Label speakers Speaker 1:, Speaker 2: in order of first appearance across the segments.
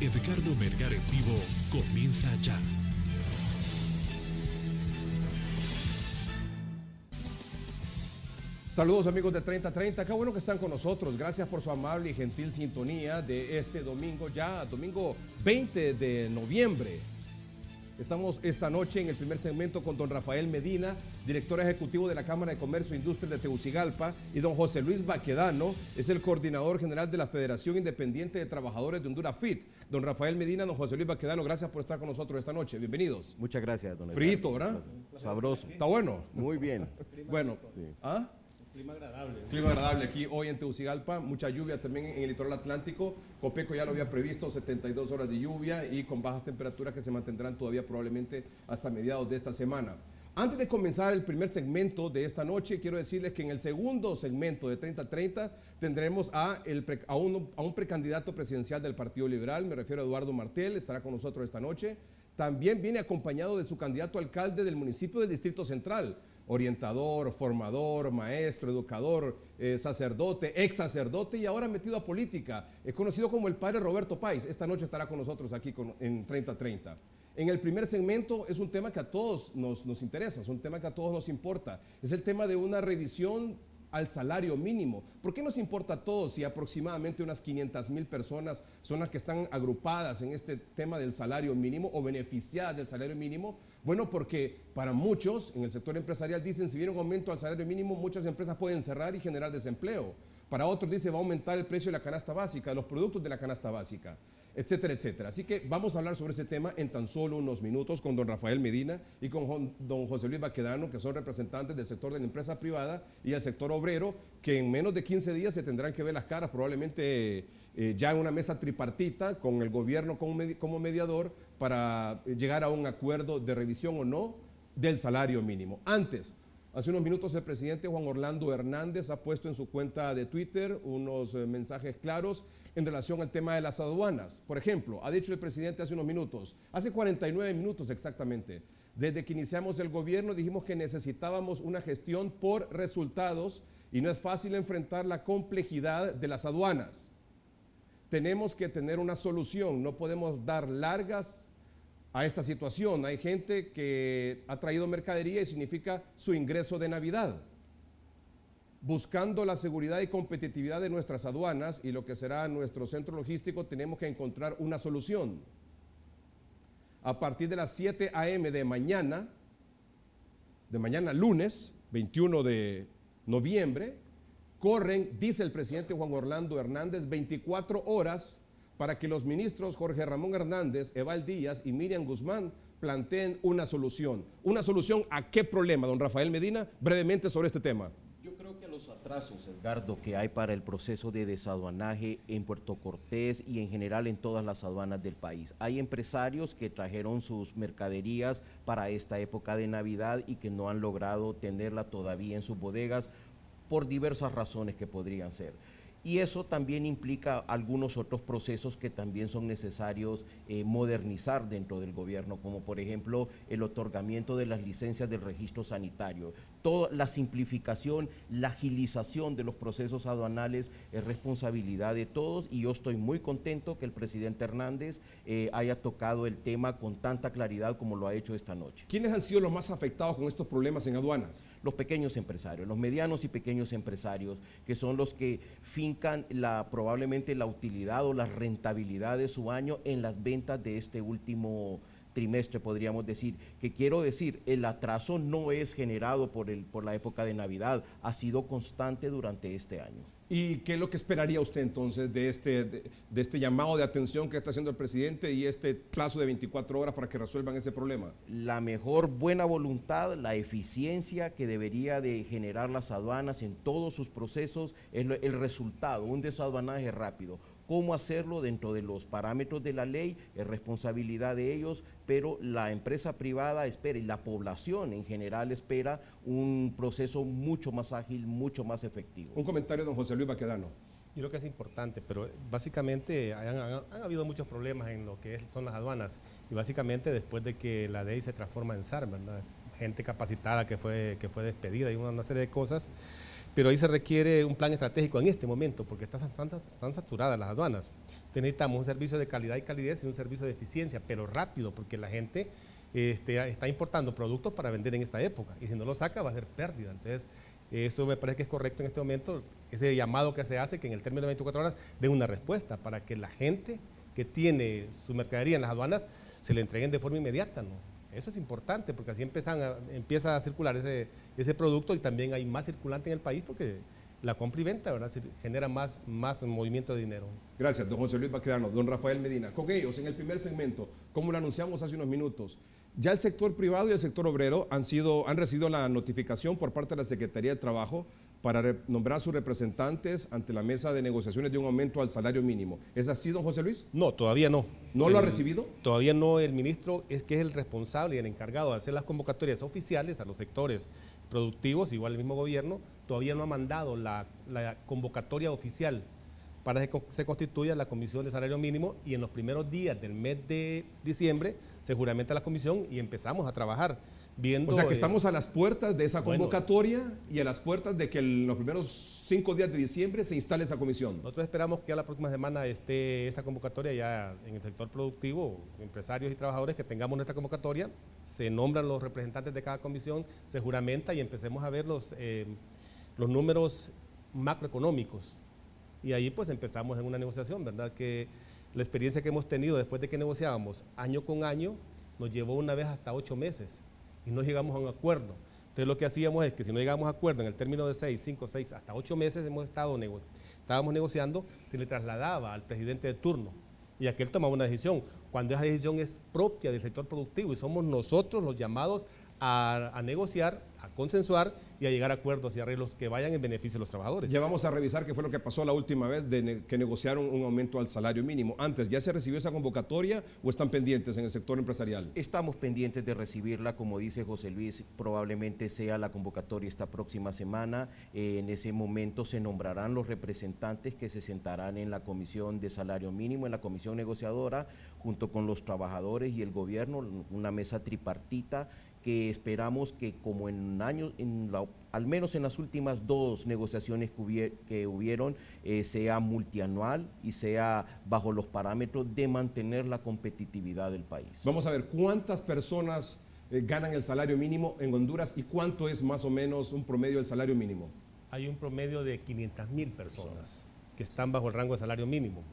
Speaker 1: Edgardo Melgar en vivo comienza ya.
Speaker 2: Saludos amigos de 3030, qué bueno que están con nosotros. Gracias por su amable y gentil sintonía de este domingo, ya domingo 20 de noviembre. Estamos esta noche en el primer segmento con don Rafael Medina, director ejecutivo de la Cámara de Comercio e Industria de Tegucigalpa, y don José Luis Baquedano, es el coordinador general de la Federación Independiente de Trabajadores de Honduras FIT. Don Rafael Medina, don José Luis Baquedano, gracias por estar con nosotros esta noche. Bienvenidos.
Speaker 3: Muchas gracias, don Edgardo.
Speaker 2: Frito, ¿verdad?
Speaker 3: Sabroso.
Speaker 2: ¿Está bueno?
Speaker 3: Muy bien.
Speaker 2: Bueno,
Speaker 3: Sí.
Speaker 2: ¿ah?
Speaker 4: Clima agradable.
Speaker 2: Clima agradable aquí hoy en Tegucigalpa, mucha lluvia también en el litoral atlántico. Copeco ya lo había previsto, 72 horas de lluvia y con bajas temperaturas que se mantendrán todavía probablemente hasta mediados de esta semana. Antes de comenzar el primer segmento de esta noche, quiero decirles que en el segundo segmento de 3030 tendremos a un precandidato presidencial del Partido Liberal, me refiero a Eduardo Martel, estará con nosotros esta noche. También viene acompañado de su candidato a alcalde del municipio del Distrito Central, orientador, formador, maestro, educador, sacerdote, ex sacerdote y ahora metido a política. Es conocido como el padre Roberto Páez. Esta noche estará con nosotros aquí en 3030. En el primer segmento es un tema que a todos nos interesa, es un tema que a todos nos importa. Es el tema de una revisión al salario mínimo. ¿Por qué nos importa a todos si aproximadamente unas 500,000 personas son las que están agrupadas en este tema del salario mínimo o beneficiadas del salario mínimo? Bueno, porque para muchos en el sector empresarial dicen si viene un aumento al salario mínimo, muchas empresas pueden cerrar y generar desempleo. Para otros dice va a aumentar el precio de la canasta básica, de los productos de la canasta básica, etcétera, etcétera. Así que vamos a hablar sobre ese tema en tan solo unos minutos con don Rafael Medina y con don José Luis Baquedano, que son representantes del sector de la empresa privada y el sector obrero, que en menos de 15 días se tendrán que ver las caras, probablemente ya en una mesa tripartita con el gobierno como mediador para llegar a un acuerdo de revisión o no del salario mínimo. Hace unos minutos el presidente Juan Orlando Hernández ha puesto en su cuenta de Twitter unos mensajes claros en relación al tema de las aduanas. Por ejemplo, ha dicho el presidente hace unos minutos, hace 49 minutos exactamente, desde que iniciamos el gobierno dijimos que necesitábamos una gestión por resultados y no es fácil enfrentar la complejidad de las aduanas. Tenemos que tener una solución, no podemos dar largas a esta situación. Hay gente que ha traído mercadería y significa su ingreso de Navidad. Buscando la seguridad y competitividad de nuestras aduanas y lo que será nuestro centro logístico, tenemos que encontrar una solución. A partir de las 7 a.m. de mañana lunes 21 de noviembre, corren, dice el presidente Juan Orlando Hernández, 24 horas para que los ministros Jorge Ramón Hernández, Eval Díaz y Miriam Guzmán planteen una solución. ¿Una solución a qué problema, don Rafael Medina? Brevemente sobre este tema.
Speaker 3: Yo creo que los atrasos, Edgardo, que hay para el proceso de desaduanaje en Puerto Cortés y en general en todas las aduanas del país. Hay empresarios que trajeron sus mercaderías para esta época de Navidad y que no han logrado tenerla todavía en sus bodegas por diversas razones que podrían ser. Y eso también implica algunos otros procesos que también son necesarios modernizar dentro del gobierno, como por ejemplo el otorgamiento de las licencias del registro sanitario. Toda la simplificación, la agilización de los procesos aduanales es responsabilidad de todos y yo estoy muy contento que el presidente Hernández haya tocado el tema con tanta claridad como lo ha hecho esta noche.
Speaker 2: ¿Quiénes han sido los más afectados con estos problemas en aduanas?
Speaker 3: Los pequeños empresarios, los medianos y pequeños empresarios, que son los que fincan probablemente la utilidad o la rentabilidad de su año en las ventas de este último trimestre, podríamos decir. Que quiero decir, el atraso no es generado por la época de Navidad, ha sido constante durante este año.
Speaker 2: ¿Y qué es lo que esperaría usted entonces de este llamado de atención que está haciendo el presidente y este plazo de 24 horas para que resuelvan ese problema?
Speaker 3: La mejor buena voluntad, la eficiencia que debería de generar las aduanas en todos sus procesos es el resultado, un desaduanaje rápido. Cómo hacerlo dentro de los parámetros de la ley es responsabilidad de ellos, pero la empresa privada espera y la población en general espera un proceso mucho más ágil, mucho más efectivo.
Speaker 2: Un comentario, don José Luis Baquedano.
Speaker 4: Yo creo que es importante, pero básicamente han habido muchos problemas en lo que son las aduanas y básicamente después de que la ley se transforma en SAR, ¿verdad? Gente capacitada que fue despedida y una serie de cosas. pero ahí se requiere un plan estratégico en este momento, porque están saturadas las aduanas. Necesitamos un servicio de calidad y calidez y un servicio de eficiencia, pero rápido, porque la gente está importando productos para vender en esta época, y si no lo saca va a ser pérdida. Entonces, eso me parece que es correcto en este momento, ese llamado que se hace, que en el término de 24 horas dé una respuesta para que la gente que tiene su mercadería en las aduanas se le entreguen de forma inmediata, ¿no? Eso es importante, porque así empieza a circular ese producto, y también hay más circulante en el país, porque la compra y venta, ¿verdad?, genera más movimiento de dinero.
Speaker 2: Gracias, don José Luis Baquedano. Don Rafael Medina. Con ellos, en el primer segmento, como lo anunciamos hace unos minutos, ya el sector privado y el sector obrero han recibido la notificación por parte de la Secretaría de Trabajo para nombrar sus representantes ante la mesa de negociaciones de un aumento al salario mínimo. ¿Es así, don José Luis?
Speaker 4: No, todavía no.
Speaker 2: ¿No lo ha recibido?
Speaker 4: Todavía no. El ministro es el responsable y el encargado de hacer las convocatorias oficiales a los sectores productivos, igual el mismo gobierno, todavía no ha mandado la convocatoria oficial para que se constituya la Comisión de Salario Mínimo, y en los primeros días del mes de diciembre se juramenta la comisión y empezamos a trabajar viendo...
Speaker 2: O sea que estamos a las puertas de esa convocatoria y a las puertas de que en los primeros 5 días de diciembre se instale esa comisión.
Speaker 4: Nosotros esperamos que ya la próxima semana esté esa convocatoria ya en el sector productivo, empresarios y trabajadores, que tengamos nuestra convocatoria, se nombran los representantes de cada comisión, se juramenta y empecemos a ver los números macroeconómicos. Y ahí pues empezamos en una negociación, ¿verdad? Que la experiencia que hemos tenido después de que negociábamos año con año nos llevó una vez hasta 8 meses y no llegamos a un acuerdo. Entonces lo que hacíamos es que si no llegamos a acuerdo en el término de 6, 5, 6, hasta 8 meses estábamos negociando, se le trasladaba al presidente de turno y aquel tomaba una decisión. Cuando esa decisión es propia del sector productivo y somos nosotros los llamados a negociar, a consensuar y a llegar a acuerdos y arreglos que vayan en beneficio de los trabajadores.
Speaker 2: Ya vamos a revisar qué fue lo que pasó la última vez que negociaron un aumento al salario mínimo. Antes, ¿ya se recibió esa convocatoria o están pendientes en el sector empresarial?
Speaker 3: Estamos pendientes de recibirla, como dice José Luis, probablemente sea la convocatoria esta próxima semana. En ese momento se nombrarán los representantes que se sentarán en la Comisión de Salario Mínimo, en la Comisión Negociadora, junto con los trabajadores y el gobierno, una mesa tripartita que esperamos que, como en años, al menos en las últimas 2 negociaciones que hubieron, sea multianual y sea bajo los parámetros de mantener la competitividad del país.
Speaker 2: Vamos a ver cuántas personas ganan el salario mínimo en Honduras y cuánto es más o menos un promedio del salario mínimo.
Speaker 4: Hay un promedio de 500,000 personas que están bajo el rango de salario mínimo.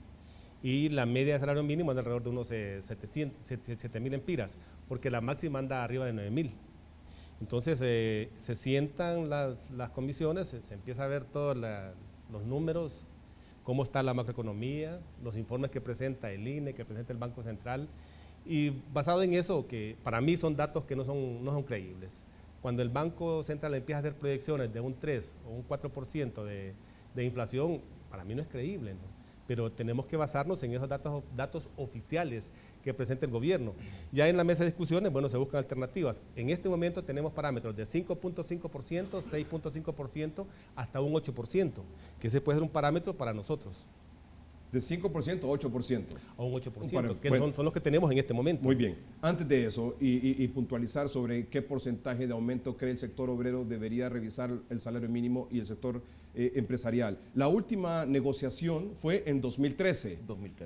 Speaker 4: Y la media de salario mínimo anda alrededor de unos 7,000 empiras, porque la máxima anda arriba de 9,000. Entonces se sientan las comisiones, se empieza a ver todos los números, cómo está la macroeconomía, los informes que presenta el INE, que presenta el Banco Central, y basado en eso, que para mí son datos que no son creíbles. Cuando el Banco Central empieza a hacer proyecciones de un 3 o un 4% de inflación, para mí no es creíble, ¿no? Pero tenemos que basarnos en esos datos oficiales que presenta el gobierno. Ya en la mesa de discusiones, bueno, se buscan alternativas. En este momento tenemos parámetros de 5.5%, 6.5%, hasta un 8%, que ese puede ser un parámetro para nosotros.
Speaker 2: ¿De 5% o 8%?
Speaker 4: A un 8%, que son los que tenemos en este momento.
Speaker 2: Muy bien. Antes de eso, y puntualizar sobre qué porcentaje de aumento cree el sector obrero debería revisar el salario mínimo y el sector empresarial. La última negociación fue en 2013,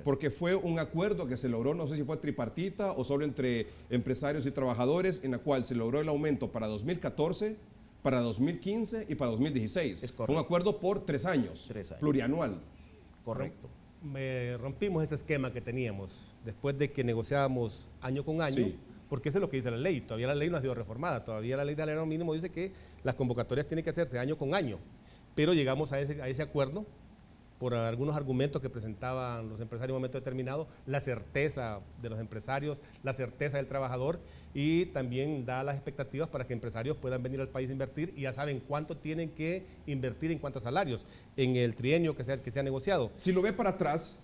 Speaker 2: porque fue un acuerdo que se logró, no sé si fue tripartita o solo entre empresarios y trabajadores, en la cual se logró el aumento para 2014, para 2015 y para 2016. Fue un acuerdo por 3 años, plurianual.
Speaker 4: Correcto. Rompimos ese esquema que teníamos después de que negociábamos año con año, sí, porque eso es lo que dice la ley. Todavía la ley no ha sido reformada, todavía la ley de salario mínimo dice que las convocatorias tienen que hacerse año con año, pero llegamos a ese acuerdo por algunos argumentos que presentaban los empresarios en un momento determinado, la certeza de los empresarios, la certeza del trabajador, y también da las expectativas para que empresarios puedan venir al país a invertir y ya saben cuánto tienen que invertir en cuanto a salarios en el trienio que se ha negociado.
Speaker 2: Si lo ve para atrás,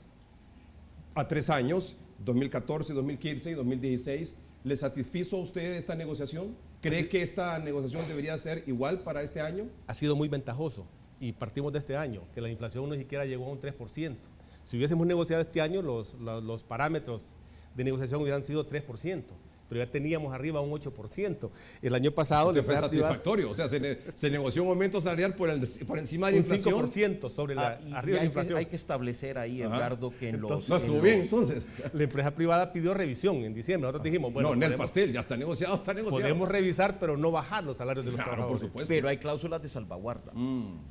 Speaker 2: a 3 años, 2014, 2015 y 2016, ¿le satisfizo a usted esta negociación? ¿Cree que esta negociación debería ser igual para este año?
Speaker 4: Ha sido muy ventajoso. Y partimos de este año, que la inflación ni siquiera llegó a un 3%. Si hubiésemos negociado este año, los parámetros de negociación hubieran sido 3%. pero ya teníamos arriba un 8%. El año pasado
Speaker 2: Esto
Speaker 4: la
Speaker 2: fue
Speaker 4: empresa privada
Speaker 2: satisfactorio, o sea, se negoció un aumento salarial por encima de la
Speaker 4: un
Speaker 2: inflación.
Speaker 4: 5% sobre la
Speaker 3: Y
Speaker 4: arriba de la inflación.
Speaker 3: hay que establecer ahí, Edgardo, que en los...
Speaker 2: No estuvo bien, entonces.
Speaker 4: La empresa privada pidió revisión en diciembre. Nosotros dijimos, bueno,
Speaker 2: no, en el
Speaker 4: podemos,
Speaker 2: pastel, ya está negociado, está negociado.
Speaker 4: podemos revisar, pero no bajar los salarios de los
Speaker 2: Claro, por
Speaker 4: trabajadores.
Speaker 2: supuesto.
Speaker 3: Pero hay cláusulas de salvaguarda.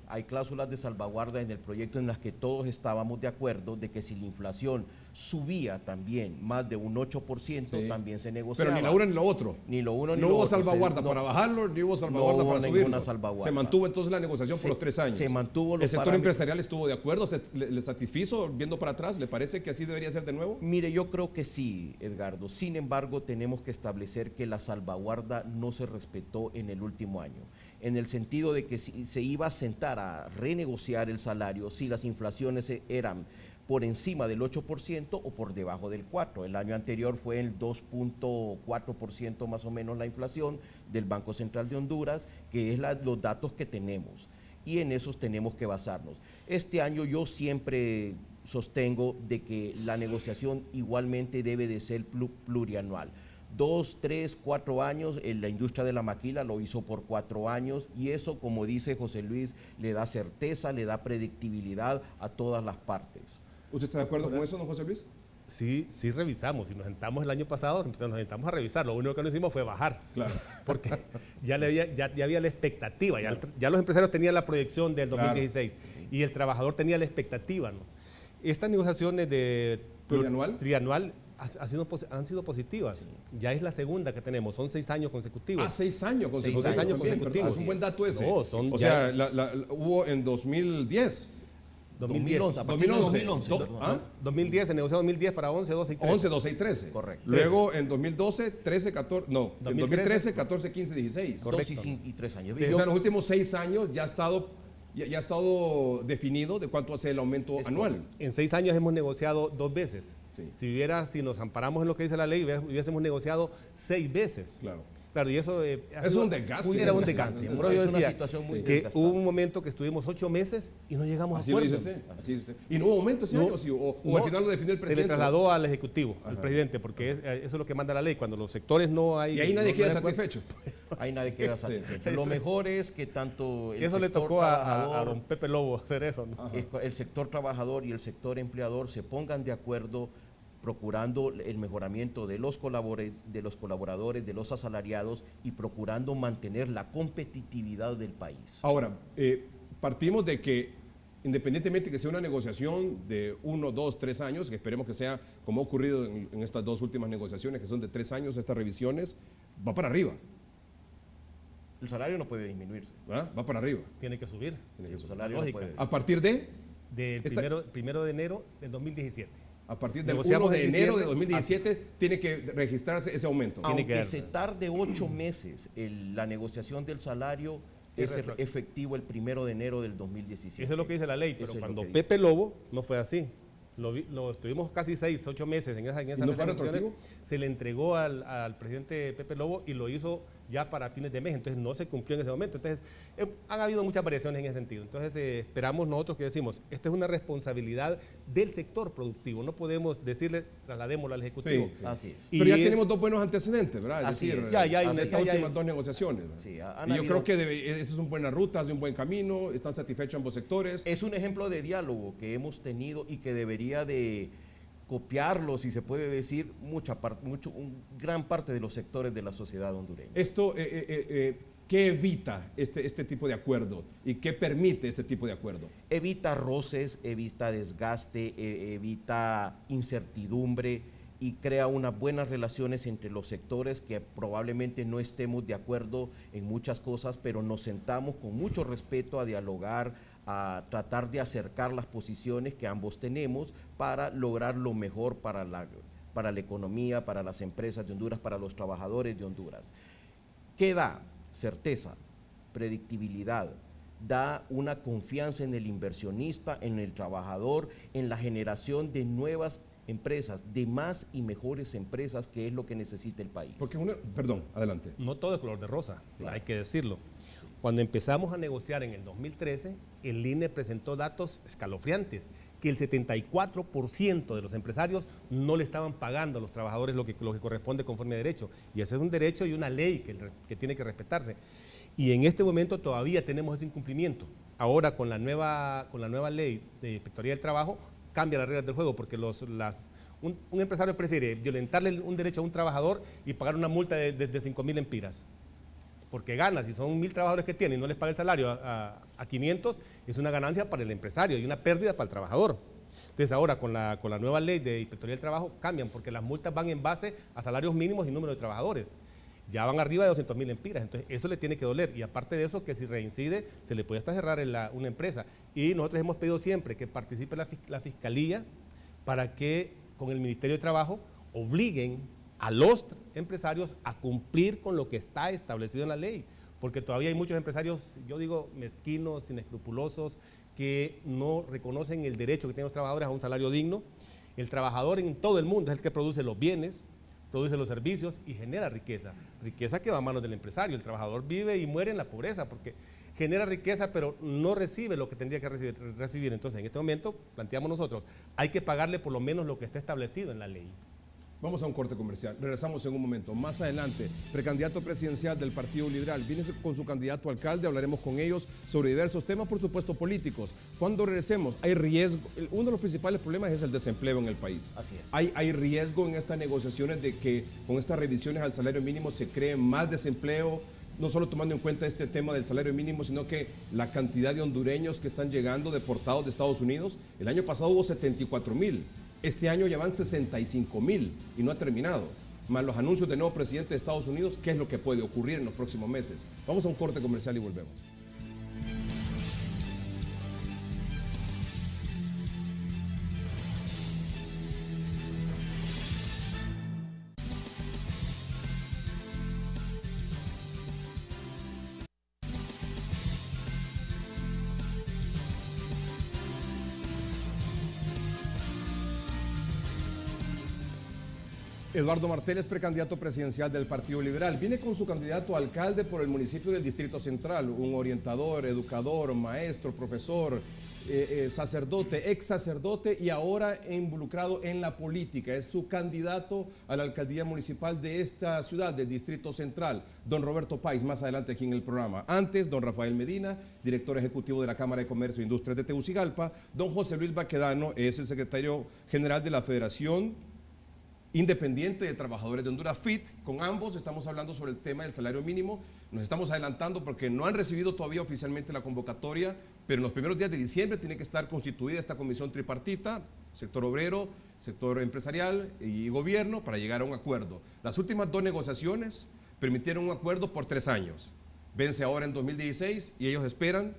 Speaker 3: Hay cláusulas de salvaguarda en el proyecto en las que todos estábamos de acuerdo de que si la inflación subía también más de un 8%,
Speaker 2: Sí.
Speaker 3: también se negociaba.
Speaker 2: Pero ni lo uno ni lo otro.
Speaker 3: Ni lo uno ni
Speaker 2: No
Speaker 3: lo
Speaker 2: hubo
Speaker 3: otro.
Speaker 2: salvaguarda
Speaker 3: No-
Speaker 2: para bajarlo, ni hubo salvaguarda
Speaker 3: no hubo
Speaker 2: para
Speaker 3: ninguna
Speaker 2: subirlo.
Speaker 3: salvaguarda.
Speaker 2: Se mantuvo entonces la negociación
Speaker 3: Se-
Speaker 2: por los 3 años.
Speaker 3: se mantuvo los
Speaker 2: ¿El sector
Speaker 3: parámetros.
Speaker 2: empresarial estuvo de acuerdo? ¿Le satisfizo viendo para atrás? ¿Le parece que así debería ser de nuevo?
Speaker 3: Mire, yo creo que sí, Edgardo. Sin embargo, tenemos que establecer que la salvaguarda no se respetó en el último año, en el sentido de que si se iba a sentar a renegociar el salario si las inflaciones eran por encima del 8% o por debajo del 4%. El año anterior fue el 2.4% más o menos la inflación del Banco Central de Honduras, que es los datos que tenemos, y en esos tenemos que basarnos. Este año yo siempre sostengo de que la negociación igualmente debe de ser plurianual. 2, 3, 4 años, la industria de la maquila lo hizo por 4 años y eso, como dice José Luis, le da certeza, le da predictibilidad a todas las partes.
Speaker 2: ¿Usted está de acuerdo con eso, don José Luis?
Speaker 4: Sí, sí revisamos. Si nos sentamos el año pasado, nos sentamos a revisar. Lo único que no hicimos fue bajar.
Speaker 2: Claro.
Speaker 4: Porque ya había la expectativa. Ya los empresarios tenían la proyección del 2016 y el trabajador tenía la expectativa, ¿no? Estas negociaciones de trianual han sido positivas. Ya es la segunda que tenemos. Son 6 años consecutivos.
Speaker 2: 6 años consecutivos.
Speaker 4: 6 años
Speaker 2: Bien,
Speaker 4: consecutivos.
Speaker 2: Es un buen dato ese.
Speaker 4: No, son
Speaker 2: o
Speaker 4: ya-
Speaker 2: sea, hubo en 2010.
Speaker 4: 2010.
Speaker 3: a partir de
Speaker 2: 2011.
Speaker 3: 2011.
Speaker 2: ¿Ah?
Speaker 4: 2010, se negoció 2010 para 11, 12 y 13.
Speaker 2: 11, 12 y 13.
Speaker 3: Correcto.
Speaker 2: Luego en 2012, 13, 14, no, en 2013, 14, 15, 16.
Speaker 4: Correcto.
Speaker 3: 2 y 3 años.
Speaker 2: O sea, en los últimos 6 años ya ha estado definido de cuánto va a ser el aumento anual.
Speaker 4: En 6 años hemos negociado 2 veces.
Speaker 2: Sí.
Speaker 4: Si nos amparamos en lo que dice la ley, hubiésemos negociado 6 veces.
Speaker 2: Claro.
Speaker 4: Claro, y eso
Speaker 2: Es un desgaste.
Speaker 4: Era un
Speaker 2: Es
Speaker 4: desgaste.
Speaker 2: una
Speaker 4: Por eso yo decía
Speaker 3: situación muy
Speaker 4: que
Speaker 3: desgastante.
Speaker 4: hubo un momento que estuvimos 8 meses y no llegamos
Speaker 2: Así
Speaker 4: a
Speaker 2: lo
Speaker 4: acuerdo.
Speaker 2: dice usted. Así dice usted. ¿Y no hubo aumento ese
Speaker 4: No,
Speaker 2: año? Sí, o
Speaker 4: no,
Speaker 2: al final lo definió el
Speaker 4: se
Speaker 2: presidente.
Speaker 4: le trasladó al Ejecutivo, al presidente, porque eso es lo que manda la ley. Cuando los sectores no hay...
Speaker 2: Y ahí nadie
Speaker 4: no
Speaker 2: queda
Speaker 4: hay acuerdo,
Speaker 2: satisfecho.
Speaker 3: Ahí nadie queda satisfecho. Lo mejor es que tanto el
Speaker 4: Eso le
Speaker 3: sector
Speaker 4: tocó a
Speaker 3: trabajador,
Speaker 4: don Pepe Lobo hacer eso, ¿no?
Speaker 3: el sector trabajador y el sector empleador se pongan de acuerdo procurando el mejoramiento de los colaboradores, de los asalariados y procurando mantener la competitividad del país.
Speaker 2: Ahora, partimos de que independientemente que sea una negociación de 1, 2, 3 años, que esperemos que sea como ha ocurrido en estas 2 últimas negociaciones, que son de 3 años, estas revisiones, va para arriba,
Speaker 3: El salario no puede disminuirse.
Speaker 2: ¿verdad? Va para arriba.
Speaker 4: Tiene que subir.
Speaker 3: El salario no
Speaker 4: Lógica.
Speaker 3: puede.
Speaker 2: A partir de,
Speaker 4: Del primero de enero del 2017.
Speaker 2: a partir del 1
Speaker 4: Negociamos
Speaker 2: de
Speaker 4: en
Speaker 2: enero de
Speaker 4: diciembre.
Speaker 2: 2017 tiene que registrarse ese aumento.
Speaker 4: Tiene
Speaker 3: Aunque
Speaker 4: que
Speaker 3: se tarde 8 meses la negociación del salario, es efectivo el 1 de enero del 2017.
Speaker 4: Eso es lo que dice la ley,
Speaker 3: Eso
Speaker 4: pero
Speaker 3: es lo
Speaker 4: cuando
Speaker 3: que dice.
Speaker 4: Pepe Lobo no fue así. Lo estuvimos casi 6, 8 meses en esa
Speaker 2: ¿Y no
Speaker 4: mesa
Speaker 2: fue
Speaker 4: de negociaciones.
Speaker 2: retroactivo?
Speaker 4: Se le entregó al presidente Pepe Lobo y lo hizo ya para fines de mes, entonces no se cumplió en ese momento. Entonces han habido muchas variaciones en ese sentido. Entonces esperamos nosotros que decimos, esta es una responsabilidad del sector productivo, no podemos decirle trasladémoslo al Ejecutivo.
Speaker 2: Sí, sí.
Speaker 3: Así es.
Speaker 2: Pero ya
Speaker 4: Y
Speaker 2: tenemos
Speaker 4: es-
Speaker 2: 2 buenos antecedentes, ¿verdad? Es
Speaker 3: Así
Speaker 2: decir,
Speaker 3: es.
Speaker 4: Ya hay una-
Speaker 2: estas
Speaker 4: ya hay-
Speaker 2: últimas 2 negociaciones. ¿verdad?
Speaker 3: Sí,
Speaker 2: Y yo
Speaker 3: habido-
Speaker 2: creo que esa es una buena ruta, es un buen camino, están satisfechos ambos sectores.
Speaker 3: Es un ejemplo de diálogo que hemos tenido y que debería de copiarlo, si se puede decir, gran parte de los sectores de la sociedad hondureña.
Speaker 2: Esto, ¿qué evita este tipo de acuerdo y qué permite este tipo de acuerdo?
Speaker 3: Evita roces, evita desgaste, evita incertidumbre y crea unas buenas relaciones entre los sectores que probablemente no estemos de acuerdo en muchas cosas, pero nos sentamos con mucho respeto a dialogar, a tratar de acercar las posiciones que ambos tenemos para lograr lo mejor para la economía, para las empresas de Honduras, para los trabajadores de Honduras. ¿Qué da? Certeza, predictibilidad, da una confianza en el inversionista, en el trabajador, en la generación de nuevas empresas, de más y mejores empresas, que es lo que necesita el país.
Speaker 2: Porque perdón, adelante.
Speaker 4: No todo es color de rosa, hay que decirlo. Cuando empezamos a negociar en el 2013, el INE presentó datos escalofriantes, que el 74% de los empresarios no le estaban pagando a los trabajadores lo que corresponde conforme a derecho. Y ese es un derecho y una ley que tiene que respetarse. Y en este momento todavía tenemos ese incumplimiento. Ahora con la nueva ley de Inspectoría del Trabajo cambia las reglas del juego, porque un empresario prefiere violentarle un derecho a un trabajador y pagar una multa de 5.000 empiras. Porque gana, si son 1.000 trabajadores que tiene y no les paga el salario a 500, es una ganancia para el empresario y una pérdida para el trabajador. Entonces ahora con la nueva ley de Inspectoría del Trabajo cambian, porque las multas van en base a salarios mínimos y número de trabajadores. Ya van arriba de 200.000 empiras, entonces eso le tiene que doler. Y aparte de eso, que si reincide, se le puede hasta cerrar una empresa. Y nosotros hemos pedido siempre que participe la Fiscalía para que con el Ministerio de Trabajo obliguen a los empresarios a cumplir con lo que está establecido en la ley, porque todavía hay muchos empresarios, yo digo, mezquinos, inescrupulosos, que no reconocen el derecho que tienen los trabajadores a un salario digno. El trabajador en todo el mundo es el que produce los bienes, produce los servicios y genera riqueza que va a manos del empresario. El trabajador vive y muere en la pobreza porque genera riqueza, pero no recibe lo que tendría que recibir. Entonces, en este momento, planteamos nosotros, hay que pagarle por lo menos lo que está establecido en la ley.
Speaker 2: Vamos a un corte comercial, regresamos en un momento. Más adelante, precandidato presidencial del Partido Liberal, viene con su candidato a alcalde, hablaremos con ellos sobre diversos temas, por supuesto políticos. Cuando regresemos, hay riesgo, uno de los principales problemas es el desempleo en el país.
Speaker 3: Así es.
Speaker 2: Hay riesgo en estas negociaciones de que con estas revisiones al salario mínimo se cree más desempleo, no solo tomando en cuenta este tema del salario mínimo, sino que la cantidad de hondureños que están llegando deportados de Estados Unidos. El año pasado hubo 74,000. Este año ya van 65,000 y no ha terminado. Más los anuncios del nuevo presidente de Estados Unidos, ¿qué es lo que puede ocurrir en los próximos meses? Vamos a un corte comercial y volvemos. Eduardo Martel es precandidato presidencial del Partido Liberal. Viene con su candidato a alcalde por el municipio del Distrito Central, un orientador, educador, maestro, profesor, sacerdote, ex sacerdote y ahora involucrado en la política. Es su candidato a la alcaldía municipal de esta ciudad, del Distrito Central, don Roberto Páez, más adelante aquí en el programa. Antes, don Rafael Medina, director ejecutivo de la Cámara de Comercio e Industrias de Tegucigalpa. Don José Luis Baquedano es el secretario general de la Federación Independiente de Trabajadores de Honduras, FIT. Con ambos estamos hablando sobre el tema del salario mínimo. Nos estamos adelantando porque no han recibido todavía oficialmente la convocatoria, pero en los primeros días de diciembre tiene que estar constituida esta comisión tripartita, sector obrero, sector empresarial y gobierno, para llegar a un acuerdo. Las últimas dos negociaciones permitieron un acuerdo por 3 años. Vence ahora en 2016 y ellos están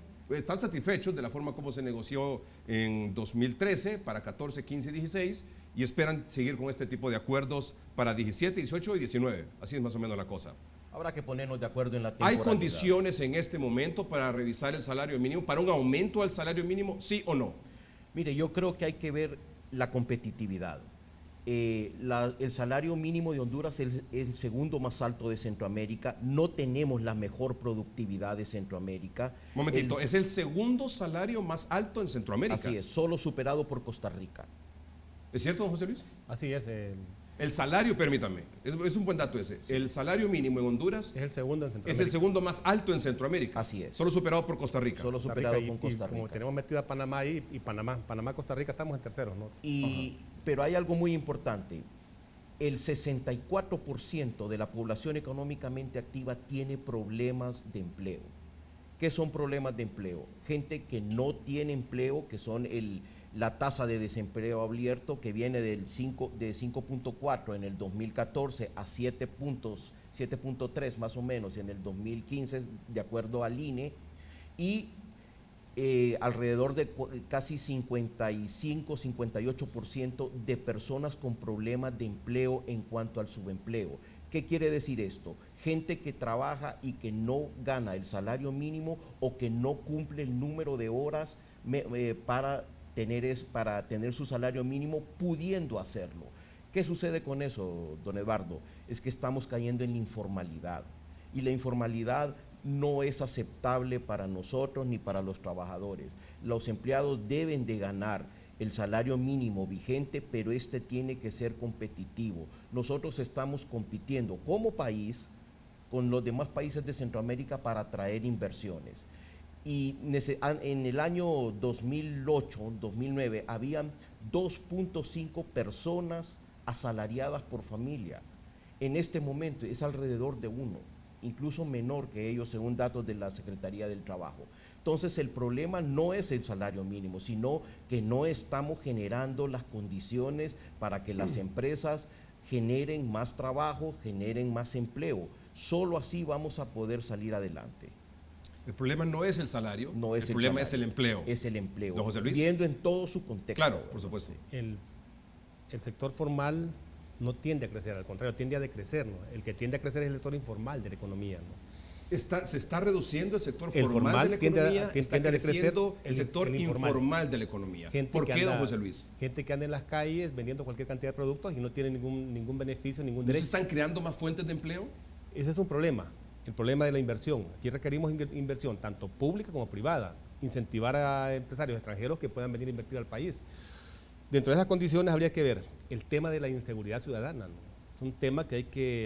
Speaker 2: satisfechos de la forma como se negoció en 2013 para 14, 15 y 16 y esperan seguir con este tipo de acuerdos para 17, 18 y 19. Así es más o menos la cosa.
Speaker 3: Habrá que ponernos de acuerdo en la
Speaker 2: ¿Hay
Speaker 3: temporalidad.
Speaker 2: condiciones en este momento para revisar el salario mínimo, para un aumento al salario mínimo, sí o no?
Speaker 3: Mire, yo creo que hay que ver la competitividad. El salario mínimo de Honduras es el segundo más alto de Centroamérica. No tenemos la mejor productividad de Centroamérica.
Speaker 2: Un momentito, es el segundo salario más alto en Centroamérica.
Speaker 3: Así es, solo superado por Costa Rica.
Speaker 2: ¿Es cierto, don José Luis?
Speaker 4: Así es.
Speaker 2: El salario, permítame, es un buen dato ese. Sí. El salario mínimo en Honduras
Speaker 4: es el segundo en Centroamérica.
Speaker 2: Es el segundo más alto en Centroamérica.
Speaker 3: Así es.
Speaker 2: Solo superado por Costa Rica.
Speaker 3: Solo superado por Costa Rica.
Speaker 4: Como tenemos metido a Panamá ahí y Panamá, Costa Rica, estamos en terceros, ¿no?
Speaker 3: Pero hay algo muy importante. El 64% de la población económicamente activa tiene problemas de empleo. ¿Qué son problemas de empleo? Gente que no tiene empleo, que son la tasa de desempleo abierto, que viene de 5.4 en el 2014 a 7.3 más o menos en el 2015, de acuerdo al INE, y alrededor de casi 55-58% de personas con problemas de empleo en cuanto al subempleo. ¿Qué quiere decir esto? Gente que trabaja y que no gana el salario mínimo o que no cumple el número de horas para tener su salario mínimo, pudiendo hacerlo. ¿Qué sucede con eso, don Eduardo? Es que estamos cayendo en la informalidad. Y la informalidad no es aceptable para nosotros ni para los trabajadores. Los empleados deben de ganar el salario mínimo vigente, pero este tiene que ser competitivo. Nosotros estamos compitiendo como país con los demás países de Centroamérica para atraer inversiones. Y en el año 2008, 2009, habían 2.5 personas asalariadas por familia. En este momento es alrededor de 1, incluso menor que ellos según datos de la Secretaría del Trabajo. Entonces el problema no es el salario mínimo, sino que no estamos generando las condiciones para que las empresas generen más trabajo, generen más empleo. Solo así vamos a poder salir adelante.
Speaker 2: El problema no es el salario,
Speaker 3: No es
Speaker 2: el problema
Speaker 3: salario,
Speaker 2: es el empleo.
Speaker 3: Es el empleo.
Speaker 2: Don José Luis.
Speaker 3: Viendo en todo su contexto.
Speaker 2: Claro, por supuesto.
Speaker 4: El sector formal no tiende a crecer, al contrario, tiende a decrecer, ¿no? El que tiende a crecer es el sector informal de la economía, ¿no?
Speaker 2: Se está reduciendo el sector
Speaker 4: El
Speaker 2: formal
Speaker 4: formal
Speaker 2: de la
Speaker 4: tiende a-
Speaker 2: economía,
Speaker 4: tiende
Speaker 2: está
Speaker 4: a decrecer
Speaker 2: creciendo el
Speaker 4: el
Speaker 2: sector
Speaker 4: informal.
Speaker 2: informal de la economía.
Speaker 4: Gente
Speaker 2: ¿Por
Speaker 4: que
Speaker 2: qué, don
Speaker 4: anda-
Speaker 2: José Luis?
Speaker 4: Gente que anda en las calles vendiendo cualquier cantidad de productos y no tiene ningún beneficio, ningún
Speaker 2: ¿No se
Speaker 4: derecho.
Speaker 2: están creando más fuentes de empleo?
Speaker 4: Ese es un problema, el problema de la inversión. Aquí requerimos inversión, tanto pública como privada. Incentivar a empresarios extranjeros que puedan venir a invertir al país. Dentro de esas condiciones habría que ver el tema de la inseguridad ciudadana, ¿no? Es un tema que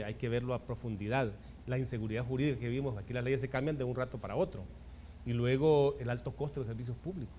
Speaker 4: hay que verlo a profundidad. La inseguridad jurídica que vimos, aquí las leyes se cambian de un rato para otro. Y luego el alto costo de los servicios públicos,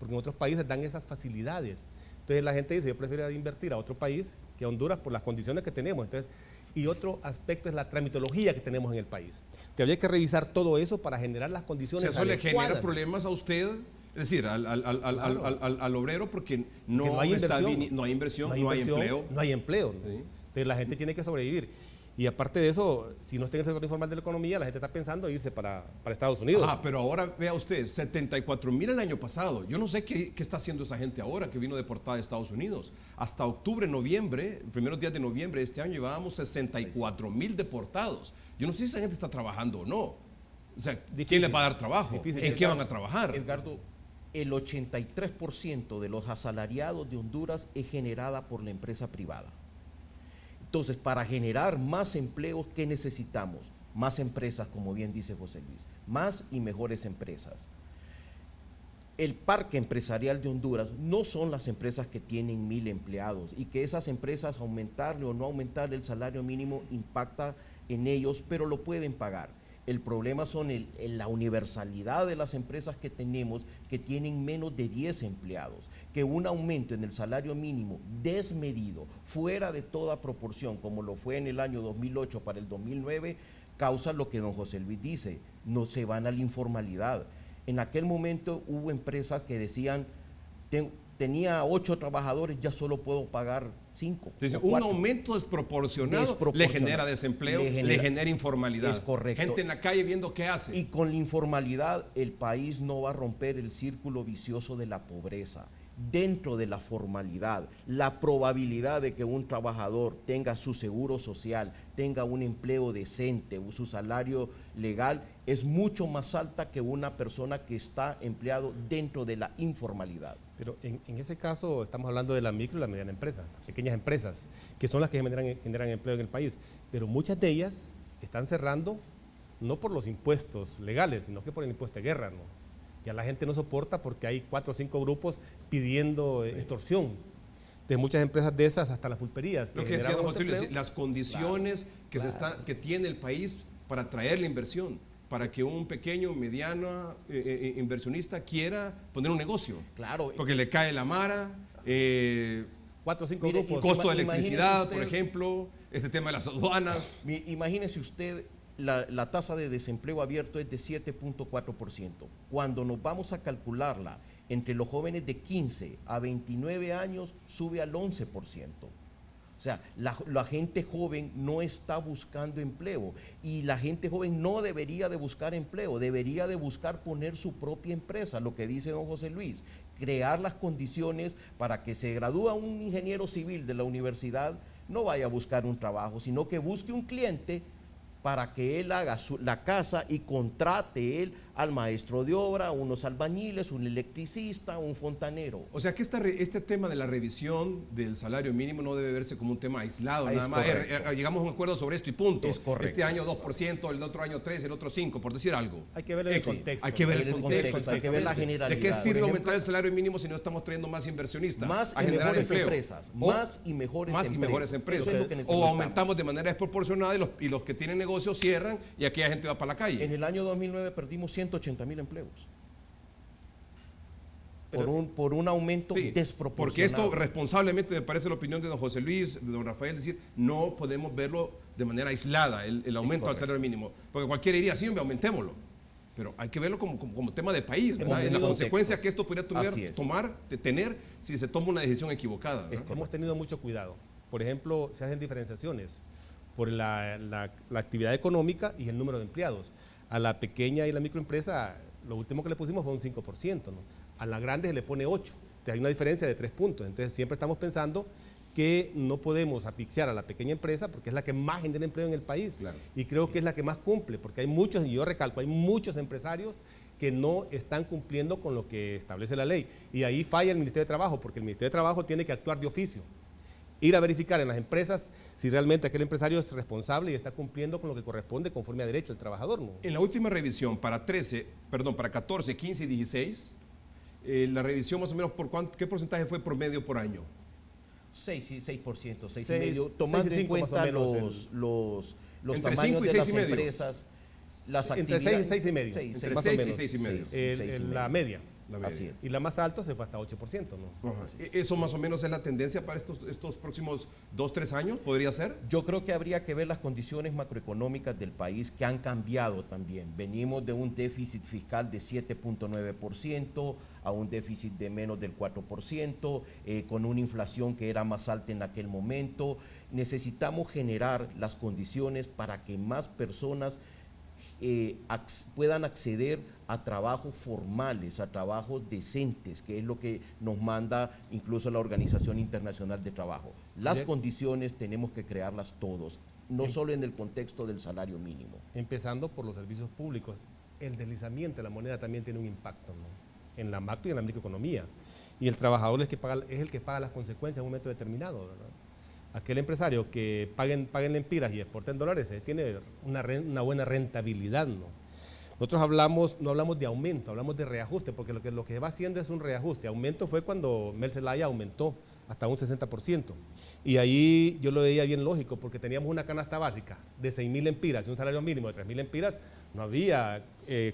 Speaker 4: porque en otros países dan esas facilidades. Entonces la gente dice, yo prefiero invertir a otro país que a Honduras por las condiciones que tenemos. Entonces, y otro aspecto es la tramitología que tenemos en el país. Que habría que revisar todo eso para generar las
Speaker 2: O
Speaker 4: condiciones
Speaker 2: sea, eso le
Speaker 4: adecuadas.
Speaker 2: genera problemas a usted, es decir, al obrero, porque no,
Speaker 4: Que no hay inversión,
Speaker 2: no hay inversión, no hay empleo.
Speaker 4: No hay empleo, ¿no?
Speaker 2: Sí.
Speaker 4: Entonces la gente tiene que sobrevivir. Y aparte de eso, si no está en el sector informal de la economía, la gente está pensando irse para Estados Unidos.
Speaker 2: Ah, pero ahora vea usted, 74,000 el año pasado. Yo no sé qué está haciendo esa gente ahora que vino deportada de Estados Unidos. Hasta octubre, noviembre, primeros días de noviembre de este año, llevábamos 64,000 deportados. Yo no sé si esa gente está trabajando o no. O sea,
Speaker 4: Difícil.
Speaker 2: ¿quién les va a dar trabajo?
Speaker 4: Difícil.
Speaker 2: ¿En qué van a trabajar?
Speaker 3: Edgardo, el 83% de los asalariados de Honduras es generada por la empresa privada. Entonces, para generar más empleos, ¿qué necesitamos? Más empresas, como bien dice José Luis, más y mejores empresas. El parque empresarial de Honduras no son las empresas que tienen 1,000 empleados y que esas empresas aumentarle o no aumentarle el salario mínimo impacta en ellos, pero lo pueden pagar. El problema son la universalidad de las empresas que tenemos que tienen menos de 10 empleados, que un aumento en el salario mínimo desmedido, fuera de toda proporción, como lo fue en el año 2008 para el 2009, causa lo que don José Luis dice, no se van a la informalidad. En aquel momento hubo empresas que decían, tenía 8 trabajadores, ya solo puedo pagar 5.
Speaker 2: Entonces, un aumento desproporcionado le genera desempleo, le genera informalidad.
Speaker 3: Es correcto.
Speaker 2: Gente en la calle viendo qué hace.
Speaker 3: Y con la informalidad el país no va a romper el círculo vicioso de la pobreza. Dentro de la formalidad, la probabilidad de que un trabajador tenga su seguro social, tenga un empleo decente, su salario legal, es mucho más alta que una persona que está empleado dentro de la informalidad.
Speaker 4: Pero en ese caso estamos hablando de la micro y la mediana empresa, pequeñas empresas, que son las que generan empleo en el país. Pero muchas de ellas están cerrando no por los impuestos legales, sino que por el impuesto de guerra, ¿no? Ya la gente no soporta porque hay 4 o 5 grupos pidiendo extorsión. De muchas empresas de esas hasta las pulperías.
Speaker 2: Lo que decía don José Luis,
Speaker 4: empleo.
Speaker 2: las condiciones que tiene el país para atraer la inversión, para que un pequeño, mediano inversionista quiera poner un negocio.
Speaker 3: Claro.
Speaker 2: Porque le cae la mara,
Speaker 4: 4 o 5
Speaker 3: Mire,
Speaker 4: grupos.
Speaker 2: costo de
Speaker 3: Imagínese
Speaker 2: electricidad,
Speaker 3: usted-
Speaker 2: por ejemplo, este tema de las aduanas.
Speaker 3: Imagínese usted, la tasa de desempleo abierto es de 7.4%. Cuando nos vamos a calcularla entre los jóvenes de 15 a 29 años, sube al 11%. O sea, la gente joven no está buscando empleo y la gente joven no debería de buscar empleo, debería de buscar poner su propia empresa, lo que dice don José Luis, crear las condiciones para que se gradúa un ingeniero civil de la universidad, no vaya a buscar un trabajo, sino que busque un cliente para que él haga la casa y contrate él al maestro de obra, unos albañiles, un electricista, un fontanero.
Speaker 2: O sea que este tema de la revisión del salario mínimo no debe verse como un tema aislado,
Speaker 3: Es
Speaker 2: nada más.
Speaker 3: correcto.
Speaker 2: Llegamos a un acuerdo sobre esto y punto.
Speaker 3: Es correcto.
Speaker 2: Este año 2%, el otro año 3%, el otro 5%, por decir algo.
Speaker 4: Hay que ver el
Speaker 2: X.
Speaker 4: contexto.
Speaker 2: Hay que ver
Speaker 3: Hay
Speaker 2: el contexto,
Speaker 3: hay que ver la
Speaker 2: exactamente.
Speaker 3: generalidad.
Speaker 2: ¿De qué
Speaker 3: Por
Speaker 2: sirve
Speaker 3: ejemplo,
Speaker 2: aumentar el salario mínimo si no estamos trayendo más inversionistas?
Speaker 3: Más
Speaker 2: a
Speaker 3: y
Speaker 2: generar
Speaker 3: mejores
Speaker 2: empleo.
Speaker 3: empresas,
Speaker 2: O
Speaker 3: más y mejores
Speaker 2: más y
Speaker 3: empresas.
Speaker 2: mejores empresas.
Speaker 3: Eso es lo que
Speaker 2: O
Speaker 3: necesitamos.
Speaker 2: aumentamos de manera desproporcionada y los que tienen negocios cierran y aquella gente va para la calle.
Speaker 3: En el año 2009 perdimos 180,000 empleos.
Speaker 4: Pero-
Speaker 3: Por un aumento
Speaker 2: Sí,
Speaker 3: desproporcionado.
Speaker 2: porque esto responsablemente me parece la opinión de don José Luis, de don Rafael, decir, no podemos verlo de manera aislada, el aumento al salario mínimo. Porque cualquiera diría, sí, hombre, aumentémoslo. Pero hay que verlo como tema de país, ¿verdad? En las
Speaker 3: tenido
Speaker 2: consecuencias
Speaker 3: texto.
Speaker 2: que esto podría
Speaker 3: Así es.
Speaker 2: tener si se toma una decisión equivocada. ¿verdad?
Speaker 4: Hemos tenido mucho cuidado. Por ejemplo, se hacen diferenciaciones por la actividad económica y el número de empleados. A la pequeña y la microempresa, lo último que le pusimos fue un 5%, ¿no? A la grande se le pone 8%. Entonces hay una diferencia de 3 puntos. Entonces siempre estamos pensando que no podemos asfixiar a la pequeña empresa porque es la que más genera empleo en el país.
Speaker 2: Claro.
Speaker 4: Y creo que es la que más cumple, porque hay muchos, y yo recalco, hay muchos empresarios que no están cumpliendo con lo que establece la ley. Y ahí falla el Ministerio de Trabajo, porque el Ministerio de Trabajo tiene que actuar de oficio. Ir a verificar en las empresas si realmente aquel empresario es responsable y está cumpliendo con lo que corresponde conforme a derecho el trabajador, ¿no?
Speaker 2: En la última revisión para 14, 15 y 16, la revisión más o menos ¿qué porcentaje fue promedio por año?
Speaker 3: 6%, 6,5%,
Speaker 4: Seis,
Speaker 3: tomando
Speaker 4: 6 y
Speaker 3: en
Speaker 4: 5 más o
Speaker 3: cuenta
Speaker 4: menos
Speaker 3: los
Speaker 2: Entre
Speaker 3: tamaños
Speaker 2: 5 y
Speaker 3: de
Speaker 2: 6
Speaker 3: las
Speaker 2: y medio.
Speaker 3: empresas, las
Speaker 4: Entre
Speaker 3: actividades.
Speaker 4: 6 y 6,5.
Speaker 3: Seis,
Speaker 2: Entre
Speaker 3: más o
Speaker 2: 6 y
Speaker 3: menos.
Speaker 2: 6 y medio.
Speaker 4: La media.
Speaker 2: La media.
Speaker 3: Así es.
Speaker 4: Y la más alta se fue hasta 8%, ¿no?
Speaker 2: Ajá. ¿Eso más o menos es la tendencia para estos próximos 2-3 años? ¿Podría ser?
Speaker 3: Yo creo que habría que ver las condiciones macroeconómicas del país que han cambiado también. Venimos de un déficit fiscal de 7,9% a un déficit de menos del 4%, con una inflación que era más alta en aquel momento. Necesitamos generar las condiciones para que más personas puedan acceder a trabajos formales, a trabajos decentes, que es lo que nos manda incluso la Organización Internacional de Trabajo. Las
Speaker 4: Bien.
Speaker 3: condiciones tenemos que crearlas todos, no solo en el contexto del salario mínimo.
Speaker 4: Empezando por los servicios públicos. El deslizamiento de la moneda también tiene un impacto, ¿no? En la macro y en la microeconomía. Y el trabajador es el que paga las consecuencias en un momento determinado, ¿verdad? Aquel empresario que paguen lempiras y exporten dólares tiene una buena rentabilidad, ¿no? Nosotros no hablamos de aumento, hablamos de reajuste, porque lo que va haciendo es un reajuste. Aumento fue cuando Mel Zelaya aumentó hasta un 60%. Y ahí yo lo veía bien lógico, porque teníamos una canasta básica de 6,000 lempiras y un salario mínimo de 3,000 lempiras, no había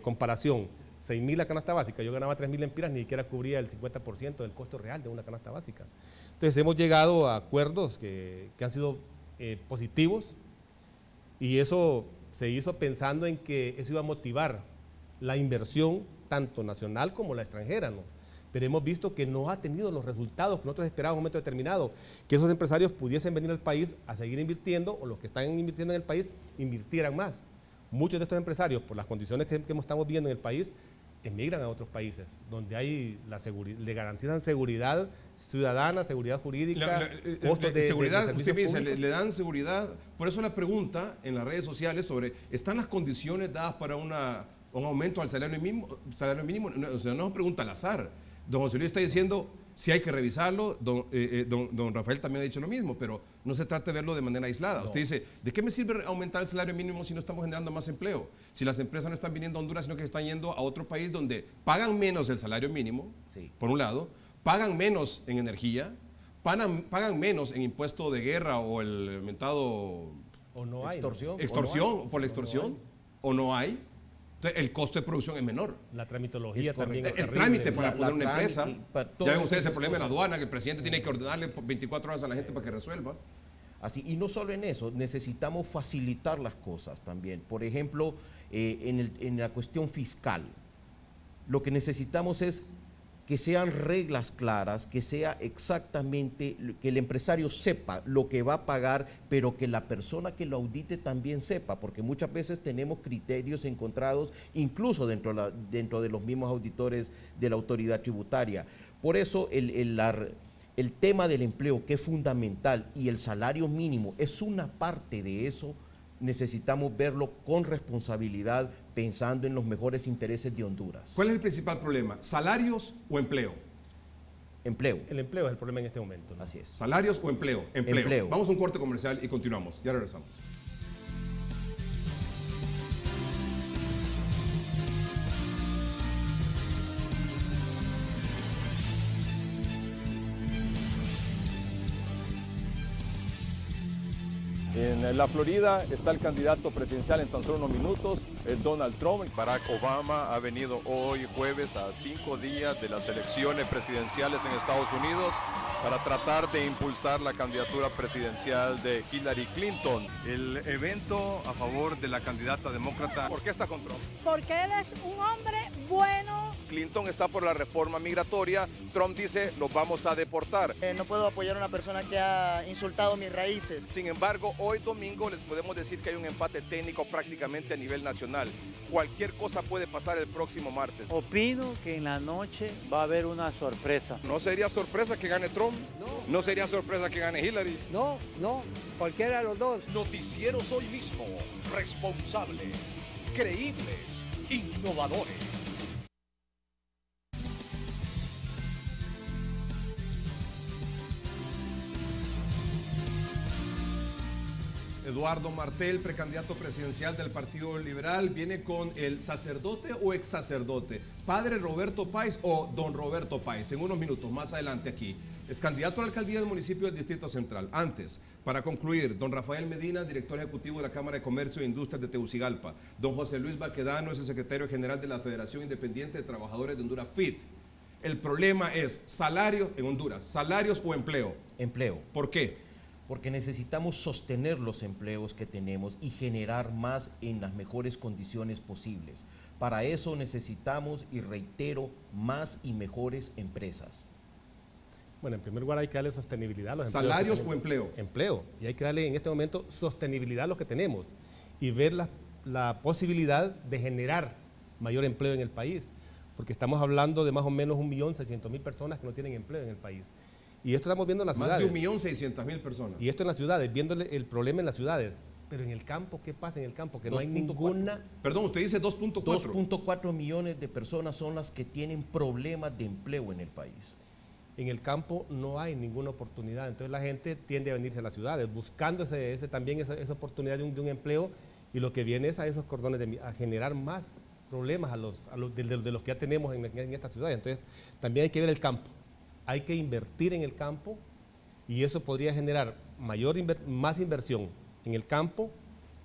Speaker 4: comparación. 6,000 la canasta básica, yo ganaba 3,000 lempiras, ni siquiera cubría el 50% del costo real de una canasta básica. Entonces hemos llegado a acuerdos que han sido positivos, y eso se hizo pensando en que eso iba a motivar la inversión tanto nacional como la extranjera, ¿no? Pero hemos visto que no ha tenido los resultados que nosotros esperábamos en un momento determinado, que esos empresarios pudiesen venir al país a seguir invirtiendo, o los que están invirtiendo en el país invirtieran más. Muchos de estos empresarios, por las condiciones que estamos viendo en el país, emigran a otros países, donde hay le garantizan seguridad ciudadana, seguridad jurídica, costos de
Speaker 2: seguridad,
Speaker 4: de
Speaker 2: usted
Speaker 4: servicios
Speaker 2: me dice,
Speaker 4: públicos.
Speaker 2: le dan seguridad. Por eso la pregunta en las redes sociales sobre, ¿están las condiciones dadas para un aumento al salario mínimo? O sea, no es una pregunta al azar. Don José Luis está diciendo, si hay que revisarlo, don Rafael también ha dicho lo mismo, pero no se trata de verlo de manera aislada. Usted dice, ¿de qué me sirve aumentar el salario mínimo si no estamos generando más empleo? Si las empresas no están viniendo a Honduras, sino que están yendo a otro país donde pagan menos el salario mínimo,
Speaker 3: Sí.
Speaker 2: por un lado, pagan menos en energía, pagan menos en impuesto de guerra o el aumentado
Speaker 4: O no hay, ¿no?
Speaker 2: extorsión, por la extorsión, o no hay. Entonces, el costo de producción es menor.
Speaker 4: La tramitología
Speaker 3: Es
Speaker 4: también es
Speaker 2: El
Speaker 4: terrible.
Speaker 2: trámite para
Speaker 3: La
Speaker 2: poner una
Speaker 3: trámite,
Speaker 2: empresa.
Speaker 3: para
Speaker 2: Ya
Speaker 3: todas
Speaker 2: ven ustedes
Speaker 3: esas
Speaker 2: el problema de la
Speaker 3: cosas.
Speaker 2: aduana, que el presidente tiene que ordenarle por 24 horas a la gente para que resuelva.
Speaker 3: Así, y no solo en eso, necesitamos facilitar las cosas también. Por ejemplo, en la cuestión fiscal, lo que necesitamos es que sean reglas claras, que sea exactamente, que el empresario sepa lo que va a pagar, pero que la persona que lo audite también sepa, porque muchas veces tenemos criterios encontrados, incluso dentro de los mismos auditores de la autoridad tributaria. Por eso el tema del empleo, que es fundamental, y el salario mínimo es una parte de eso, necesitamos verlo con responsabilidad, pensando en los mejores intereses de Honduras.
Speaker 2: ¿Cuál es el principal problema? ¿Salarios o empleo?
Speaker 3: Empleo.
Speaker 4: El empleo es el problema en este momento, ¿no?
Speaker 3: Así es.
Speaker 2: ¿Salarios o empleo?
Speaker 3: Empleo.
Speaker 2: Vamos a un corte comercial y continuamos. Ya regresamos. En la Florida está el candidato presidencial en tan solo unos minutos, Donald Trump.
Speaker 5: Barack Obama ha venido hoy jueves a 5 días de las elecciones presidenciales en Estados Unidos para tratar de impulsar la candidatura presidencial de Hillary Clinton.
Speaker 2: El evento a favor de la candidata demócrata. ¿Por qué está con Trump?
Speaker 6: Porque él es un hombre bueno.
Speaker 5: Clinton está por la reforma migratoria. Trump dice, los vamos a deportar.
Speaker 7: No puedo apoyar a una persona que ha insultado mis raíces.
Speaker 5: Sin embargo, hoy domingo les podemos decir que hay un empate técnico prácticamente a nivel nacional. Cualquier cosa puede pasar el próximo martes.
Speaker 8: Opino que en la noche va a haber una sorpresa.
Speaker 5: ¿No sería sorpresa que gane Trump? ¿No sería sorpresa que gane Hillary?
Speaker 8: No, cualquiera de los dos.
Speaker 9: Noticieros hoy mismo, responsables, creíbles, innovadores.
Speaker 2: Eduardo Martel, precandidato presidencial del Partido Liberal, viene con el sacerdote o ex sacerdote, padre Roberto Páez o don Roberto Páez, en unos minutos más adelante aquí. Es candidato a la alcaldía del municipio del Distrito Central. Antes, para concluir, don Rafael Medina, director ejecutivo de la Cámara de Comercio e Industrias de Tegucigalpa. Don José Luis Baquedano es el secretario general de la Federación Independiente de Trabajadores de Honduras, FIT. El problema es salario en Honduras, salarios o empleo.
Speaker 3: Empleo.
Speaker 2: ¿Por qué?
Speaker 3: Porque necesitamos sostener los empleos que tenemos y generar más en las mejores condiciones posibles. Para eso necesitamos, y reitero, más y mejores empresas.
Speaker 4: Bueno, en primer lugar hay que darle sostenibilidad a los empleos.
Speaker 2: ¿Salarios o empleo?
Speaker 4: Empleo. Y hay que darle en este momento sostenibilidad a los que tenemos y ver la posibilidad de generar mayor empleo en el país. Porque estamos hablando de más o menos 1.600.000 personas que no tienen empleo en el país. Y esto estamos viendo en las ciudades.
Speaker 2: Más de 1.600.000 personas.
Speaker 4: Y esto en las ciudades, viéndole el problema en las ciudades. Pero en el campo, ¿qué pasa en el campo? Que no hay ninguna...
Speaker 2: Perdón, usted dice 2.4.
Speaker 3: 2.4 millones de personas son las que tienen problemas de empleo en el país.
Speaker 4: En el campo no hay ninguna oportunidad. Entonces la gente tiende a venirse a las ciudades, buscando también esa oportunidad de un empleo. Y lo que viene es a esos cordones, a generar más problemas de los que ya tenemos en estas ciudades. Entonces también hay que ver el campo. Hay que invertir en el campo y eso podría generar más inversión en el campo,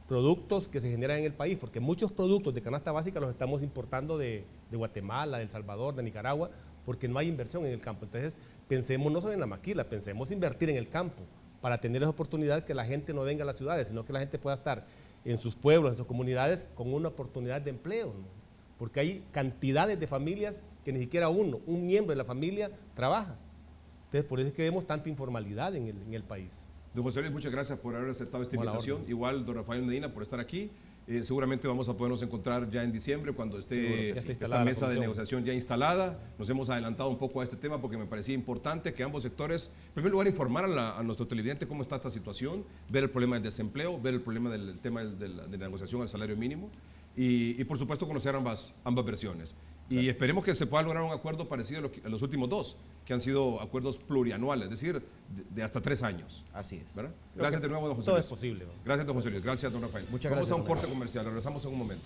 Speaker 4: productos que se generan en el país, porque muchos productos de canasta básica los estamos importando de Guatemala, de El Salvador, de Nicaragua, porque no hay inversión en el campo. Entonces, pensemos no solo en la maquila, pensemos invertir en el campo para tener esa oportunidad que la gente no venga a las ciudades, sino que la gente pueda estar en sus pueblos, en sus comunidades, con una oportunidad de empleo, ¿no? Porque hay cantidades de familias que ni siquiera un miembro de la familia trabaja. Entonces, por eso es que vemos tanta informalidad en el país.
Speaker 2: Don José Luis, muchas gracias por haber aceptado esta invitación. Igual, don Rafael Medina, por estar aquí. Seguramente vamos a podernos encontrar ya en diciembre cuando esté esta mesa de negociación ya instalada. Nos hemos adelantado un poco a este tema porque me parecía importante que ambos sectores, en primer lugar, informar a nuestro televidente cómo está esta situación, ver el problema del desempleo, ver el problema del tema de la negociación al salario mínimo y por supuesto, conocer ambas versiones. Y esperemos que se pueda lograr un acuerdo parecido a los últimos dos, que han sido acuerdos plurianuales, es decir, de hasta 3 años.
Speaker 3: Así es.
Speaker 2: ¿Verdad? Gracias de nuevo, don José
Speaker 4: Todo
Speaker 2: Luis.
Speaker 4: es posible, ¿no?
Speaker 2: Gracias, don José Luis. Gracias, don Rafael.
Speaker 3: Muchas
Speaker 2: Vamos
Speaker 3: gracias,
Speaker 2: a un corte
Speaker 3: Rafael.
Speaker 2: comercial. Regresamos en un momento.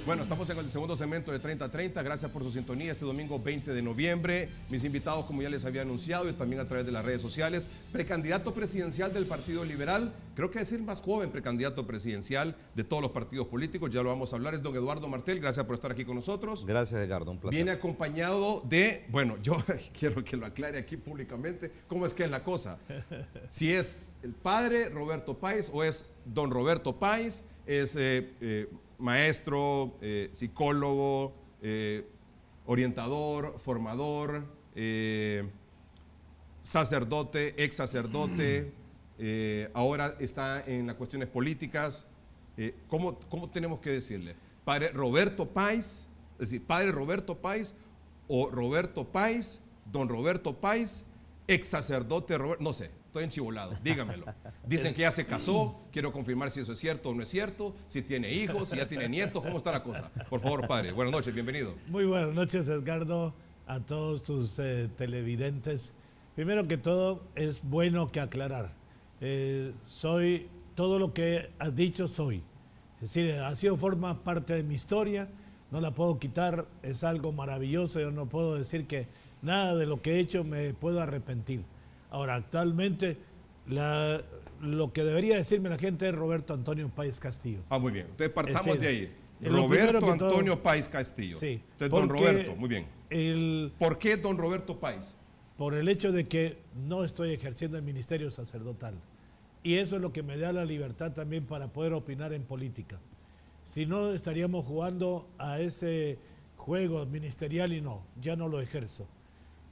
Speaker 2: Bueno, estamos en el segundo segmento de 30-30. Gracias por su sintonía este domingo 20 de noviembre. Mis invitados, como ya les había anunciado, y también a través de las redes sociales, precandidato presidencial del Partido Liberal, creo que es el más joven precandidato presidencial de todos los partidos políticos, ya lo vamos a hablar, es don Eduardo Martel. Gracias por estar aquí con nosotros.
Speaker 10: Gracias, Edgardo, un placer.
Speaker 2: Viene acompañado de, bueno, yo quiero que lo aclare aquí públicamente, cómo es que es la cosa. Si es el padre Roberto Páez o es don Roberto Páez. es maestro, psicólogo, orientador, formador, sacerdote, ex sacerdote, ahora está en las cuestiones políticas. ¿Cómo tenemos que decirle? Padre Roberto Páez, es decir, Padre Roberto Páez o Roberto Páez, Don Roberto Páez, ex sacerdote Roberto, no sé, estoy enchivolado, dígamelo. Dicen que ya se casó, quiero confirmar si eso es cierto o no es cierto, si tiene hijos, si ya tiene nietos, ¿cómo está la cosa? Por favor, padre, buenas noches, bienvenido.
Speaker 10: Muy buenas noches, Edgardo, a todos tus televidentes. Primero que todo, es bueno que aclarar. Soy todo lo que has dicho, soy. Es decir, forma parte de mi historia, no la puedo quitar, es algo maravilloso, yo no puedo decir que nada de lo que he hecho me puedo arrepentir. Ahora, actualmente, lo que debería decirme la gente es Roberto Antonio Páez Castillo.
Speaker 2: Muy bien, entonces partamos
Speaker 10: decir,
Speaker 2: de ahí. Roberto Antonio Páez Castillo.
Speaker 10: Sí.
Speaker 2: Entonces, don Roberto, muy bien. ¿Por qué don Roberto Páez?
Speaker 10: Por el hecho de que no estoy ejerciendo el ministerio sacerdotal. Y eso es lo que me da la libertad también para poder opinar en política. Si no, estaríamos jugando a ese juego ministerial y no, ya no lo ejerzo.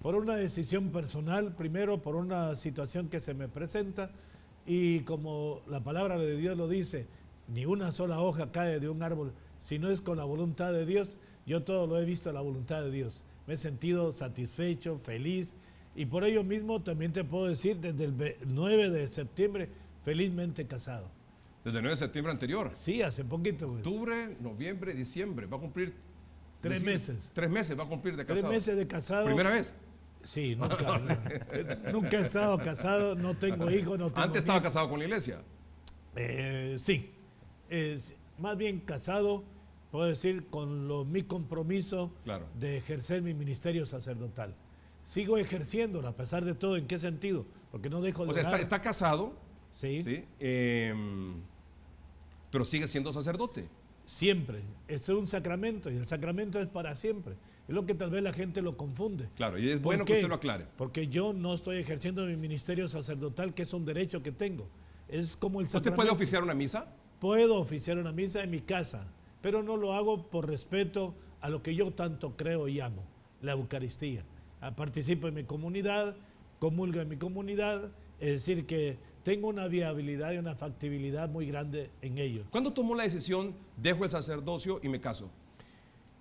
Speaker 10: Por una decisión personal, primero por una situación que se me presenta y como la palabra de Dios lo dice, ni una sola hoja cae de un árbol, si no es con la voluntad de Dios. Yo todo lo he visto a la voluntad de Dios. Me he sentido satisfecho, feliz y por ello mismo también te puedo decir desde el 9 de septiembre felizmente casado.
Speaker 2: ¿Desde el 9 de septiembre anterior?
Speaker 10: Sí, hace poquito. Pues.
Speaker 2: Octubre, noviembre, diciembre. Va a cumplir...
Speaker 10: 3 meses.
Speaker 2: 3 meses va a cumplir de casado.
Speaker 10: 3 meses de casado.
Speaker 2: ¿Primera vez?
Speaker 10: Sí, nunca. Nunca he estado casado, no tengo hijos, no tengo...
Speaker 2: ¿Antes estaba casado con la iglesia?
Speaker 10: Sí. Más bien casado, puedo decir, con mi compromiso de ejercer mi ministerio sacerdotal. Sigo ejerciéndolo a pesar de todo. ¿En qué sentido? Porque no dejo de...
Speaker 2: O sea, está casado...
Speaker 10: Sí.
Speaker 2: Pero sigue siendo sacerdote.
Speaker 10: Siempre. Es un sacramento y el sacramento es para siempre. Es lo que tal vez la gente lo confunde.
Speaker 2: Claro, y es bueno que usted lo aclare.
Speaker 10: Porque yo no estoy ejerciendo mi ministerio sacerdotal, que es un derecho que tengo. Es como el sacramento.
Speaker 2: ¿Usted puede oficiar una misa?
Speaker 10: Puedo oficiar una misa en mi casa, pero no lo hago por respeto a lo que yo tanto creo y amo, la Eucaristía. Participo en mi comunidad, comulgo en mi comunidad, es decir que tengo una viabilidad y una factibilidad muy grande en ello.
Speaker 2: ¿Cuándo tomó la decisión, dejo el sacerdocio y me caso?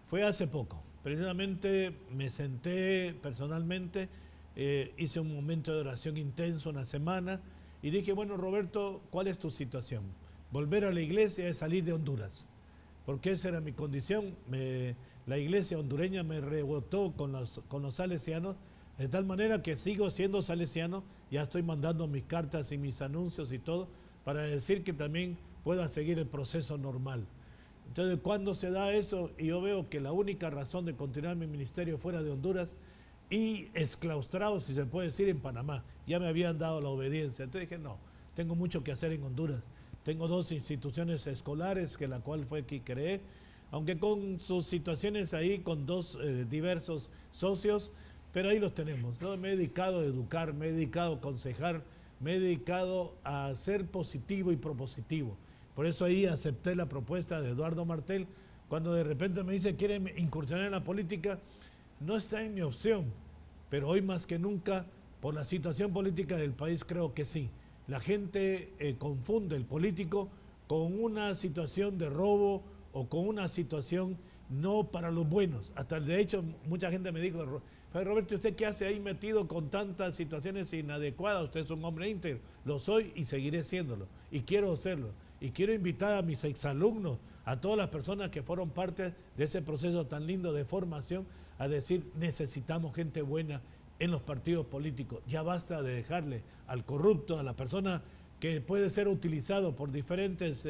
Speaker 10: Fue hace poco. Precisamente me senté personalmente, hice un momento de oración intenso, una semana, y dije, bueno, Roberto, ¿cuál es tu situación? Volver a la iglesia es salir de Honduras, porque esa era mi condición. La iglesia hondureña me rebotó con los salesianos, de tal manera que sigo siendo salesiano, ya estoy mandando mis cartas y mis anuncios y todo, para decir que también pueda seguir el proceso normal. Entonces, cuando se da eso, y yo veo que la única razón de continuar mi ministerio fuera de Honduras, y exclaustrado, si se puede decir, en Panamá, ya me habían dado la obediencia. Entonces dije, no, tengo mucho que hacer en Honduras. Tengo 2 instituciones escolares, que la cual fue que creé, aunque con sus situaciones ahí, con 2 diversos socios, pero ahí los tenemos. ¿No? Me he dedicado a educar, me he dedicado a aconsejar, me he dedicado a ser positivo y propositivo. Por eso ahí acepté la propuesta de Eduardo Martel. Cuando de repente me dice, ¿quiere incursionar en la política? No está en mi opción, pero hoy más que nunca, por la situación política del país, creo que sí. La gente confunde el político con una situación de robo o con una situación no para los buenos. Hasta de hecho, mucha gente me dijo, Roberto, ¿usted qué hace ahí metido con tantas situaciones inadecuadas? Usted es un hombre íntegro. Lo soy y seguiré siéndolo. Y quiero serlo. Y quiero invitar a mis exalumnos, a todas las personas que fueron parte de ese proceso tan lindo de formación, a decir, necesitamos gente buena en los partidos políticos. Ya basta de dejarle al corrupto, a la persona que puede ser utilizado por diferentes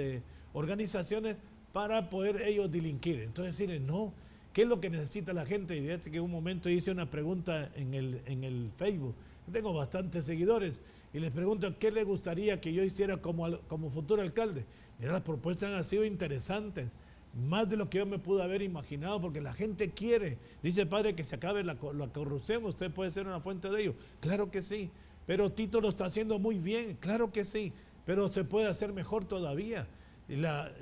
Speaker 10: organizaciones para poder ellos delinquir. Entonces decirle, no, ¿qué es lo que necesita la gente? Y fíjate que en un momento hice una pregunta en el Facebook. Tengo bastantes seguidores y les pregunto, ¿qué les gustaría que yo hiciera como futuro alcalde? Mira, las propuestas han sido interesantes, más de lo que yo me pude haber imaginado, porque la gente quiere. Dice, padre, que se acabe la corrupción, usted puede ser una fuente de ello. Claro que sí, pero Tito lo está haciendo muy bien, claro que sí, pero se puede hacer mejor todavía.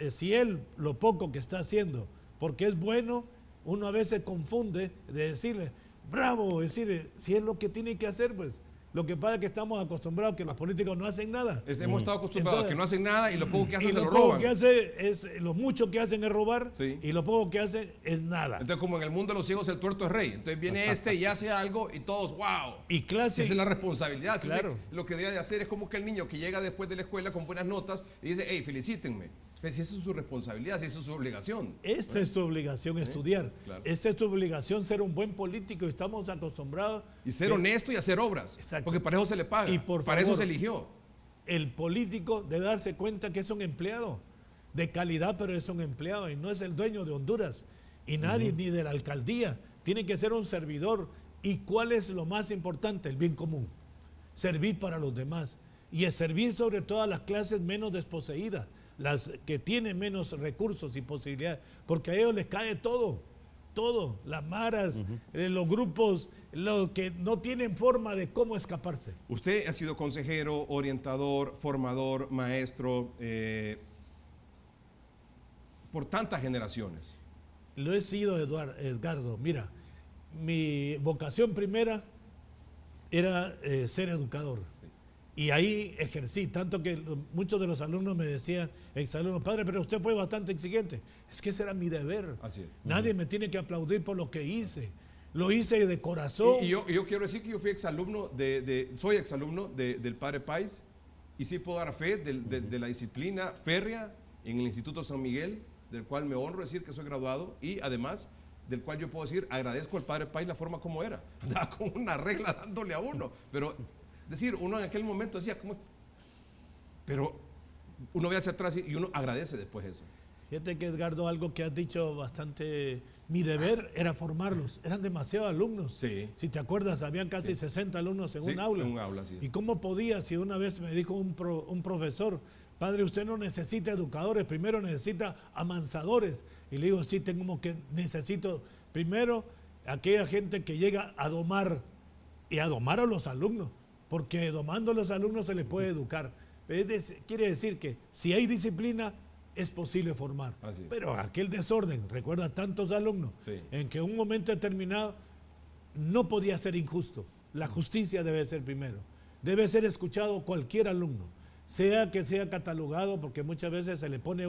Speaker 10: Si él, lo poco que está haciendo, porque es bueno, uno a veces confunde de decirle, bravo, decirle, si es lo que tiene que hacer, pues. Lo que pasa es que estamos acostumbrados que los políticos no hacen nada.
Speaker 2: Hemos estado acostumbrados a que no hacen nada y lo poco que hacen
Speaker 10: y
Speaker 2: se lo
Speaker 10: lo poco
Speaker 2: roban.
Speaker 10: que hace es, lo mucho que hacen es robar,
Speaker 2: Sí.
Speaker 10: y lo poco que hacen es nada.
Speaker 2: Entonces, como en el mundo de los ciegos el tuerto es rey. Entonces viene este y hace algo y todos, wow.
Speaker 10: Y clase.
Speaker 2: Esa es la responsabilidad.
Speaker 10: Claro.
Speaker 2: Lo que debería de hacer es como que el niño que llega después de la escuela con buenas notas y dice, hey, felicítenme. Pero si esa es su responsabilidad, si esa es su obligación.
Speaker 10: Esta es tu obligación, estudiar.
Speaker 2: Claro.
Speaker 10: Esta es tu obligación, ser un buen político. Estamos acostumbrados.
Speaker 2: Y ser honesto y hacer obras.
Speaker 10: Exacto.
Speaker 2: Porque para eso se le paga.
Speaker 10: Y por
Speaker 2: para
Speaker 10: favor,
Speaker 2: eso se eligió.
Speaker 10: El político debe darse cuenta que es un empleado de calidad, pero es un empleado y no es el dueño de Honduras. Y nadie, ni de la alcaldía, tiene que ser un servidor. ¿Y cuál es lo más importante? El bien común. Servir para los demás. Y es servir sobre todo a las clases menos desposeídas, las que tienen menos recursos y posibilidades, porque a ellos les cae todo, las maras, los grupos, los que no tienen forma de cómo escaparse.
Speaker 2: Usted ha sido consejero, orientador, formador, maestro, por tantas generaciones.
Speaker 10: Lo he sido, Edgardo. Mira, mi vocación primera era ser educador. Y ahí ejercí, tanto que muchos de los alumnos me decían, exalumnos, padre, pero usted fue bastante exigente. Es que ese era mi deber.
Speaker 2: Así es.
Speaker 10: Nadie me tiene que aplaudir por lo que hice. Lo hice de corazón.
Speaker 2: Y yo quiero decir que yo fui exalumno soy exalumno del padre Páez, y sí puedo dar fe de la disciplina férrea en el Instituto San Miguel, del cual me honro decir que soy graduado, y además del cual yo puedo decir, agradezco al padre Páez la forma como era. Andaba con una regla dándole a uno, pero decir, uno en aquel momento decía, ¿cómo? Pero uno ve hacia atrás y uno agradece después eso.
Speaker 10: Fíjate que, Edgardo, algo que has dicho bastante, mi deber era formarlos. Eran demasiados alumnos.
Speaker 2: Sí.
Speaker 10: Si te acuerdas, habían casi 60 alumnos en
Speaker 2: Sí,
Speaker 10: un aula.
Speaker 2: en un aula, así es.
Speaker 10: ¿Y cómo podía? Si una vez me dijo un profesor, padre, usted no necesita educadores, primero necesita amansadores. Y le digo, sí, necesito primero aquella gente que llega a domar, y a domar a los alumnos, porque domando a los alumnos se les puede educar. Quiere decir que si hay disciplina, es posible formar.
Speaker 2: Así es.
Speaker 10: Pero aquel desorden, recuerda tantos alumnos,
Speaker 2: Sí.
Speaker 10: en que en un momento determinado no podía ser injusto. La justicia debe ser primero. Debe ser escuchado cualquier alumno, sea que sea catalogado, porque muchas veces se le pone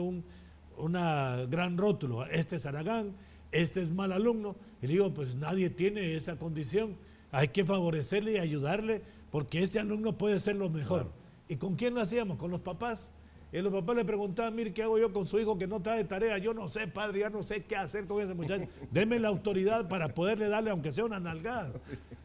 Speaker 10: una gran rótulo. Este es Aragán, este es mal alumno. Y digo, pues nadie tiene esa condición. Hay que favorecerle y ayudarle, porque este alumno puede ser lo mejor.
Speaker 2: Claro.
Speaker 10: ¿Y con quién lo hacíamos? Con los papás. Y los papás le preguntaban, mire, ¿qué hago yo con su hijo que no trae tarea? Yo no sé, padre, ya no sé qué hacer con ese muchacho. Deme la autoridad para poderle darle, aunque sea una nalgada.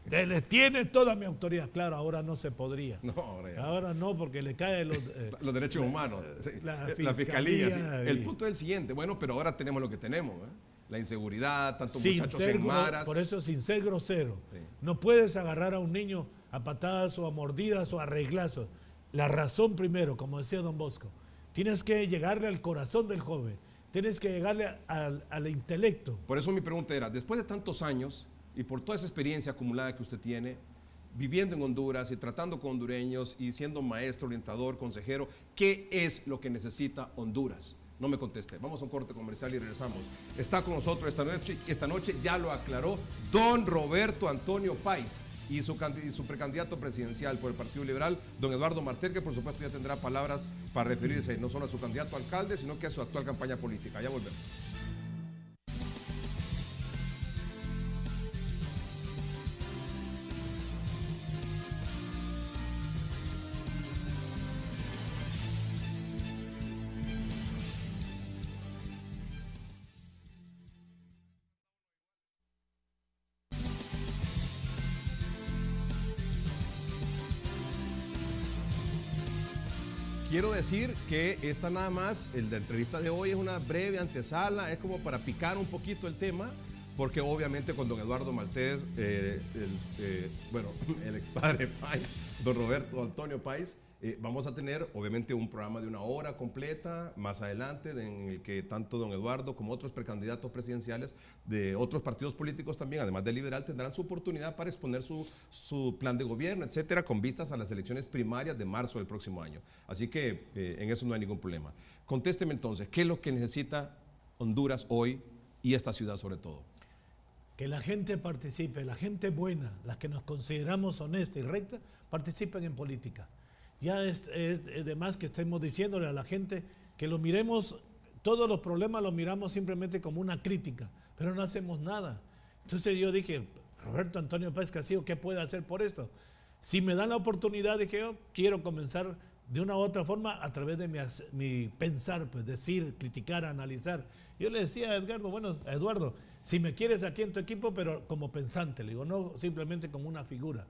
Speaker 10: Le tiene toda mi autoridad. Claro, ahora no se podría.
Speaker 2: No, ahora ya.
Speaker 10: Ahora no, porque le cae
Speaker 2: los derechos humanos, sí,
Speaker 10: la
Speaker 2: fiscalía. Sí.
Speaker 10: y-
Speaker 2: El punto es el siguiente, bueno, pero ahora tenemos lo que tenemos, ¿eh? La inseguridad, tantos
Speaker 10: Sin
Speaker 2: muchachos
Speaker 10: ser
Speaker 2: en maras.
Speaker 10: por eso, sin ser grosero.
Speaker 2: Sí.
Speaker 10: No puedes agarrar a un niño a patadas o a mordidas o a reglazos. La razón primero, como decía don Bosco. Tienes que llegarle al corazón del joven. Tienes que llegarle al intelecto.
Speaker 2: Por eso mi pregunta era, después de tantos años y por toda esa experiencia acumulada que usted tiene, viviendo en Honduras y tratando con hondureños y siendo maestro, orientador, consejero, ¿qué es lo que necesita Honduras? No me conteste. Vamos a un corte comercial y regresamos. Está con nosotros esta noche ya lo aclaró don Roberto Antonio Páez y su precandidato presidencial por el Partido Liberal, don Eduardo Martel, que por supuesto ya tendrá palabras para referirse no solo a su candidato a alcalde, sino que a su actual campaña política. Ya volvemos. Quiero decir que esta nada más, la entrevista de hoy es una breve antesala, es como para picar un poquito el tema, porque obviamente con don Eduardo Maltés, el expadre Páez, don Roberto Antonio Páez, Vamos a tener, obviamente, un programa de 1 hora completa más adelante, en el que tanto don Eduardo como otros precandidatos presidenciales de otros partidos políticos también, además del Liberal, tendrán su oportunidad para exponer su plan de gobierno, etcétera, con vistas a las elecciones primarias de marzo del próximo año. Así que en eso no hay ningún problema. Contésteme entonces, ¿qué es lo que necesita Honduras hoy y esta ciudad sobre todo?
Speaker 10: Que la gente participe, la gente buena, las que nos consideramos honesta y recta, participen en política. Ya es de más que estemos diciéndole a la gente que lo miremos, todos los problemas los miramos simplemente como una crítica, pero no hacemos nada. Entonces yo dije, Roberto Antonio Páez Castillo, ¿qué puede hacer por esto? Si me dan la oportunidad, dije yo, quiero comenzar de una u otra forma a través de mi pensar, pues decir, criticar, analizar. Yo le decía a Edgardo, bueno, Eduardo, si me quieres aquí en tu equipo, pero como pensante, le digo, no simplemente como una figura.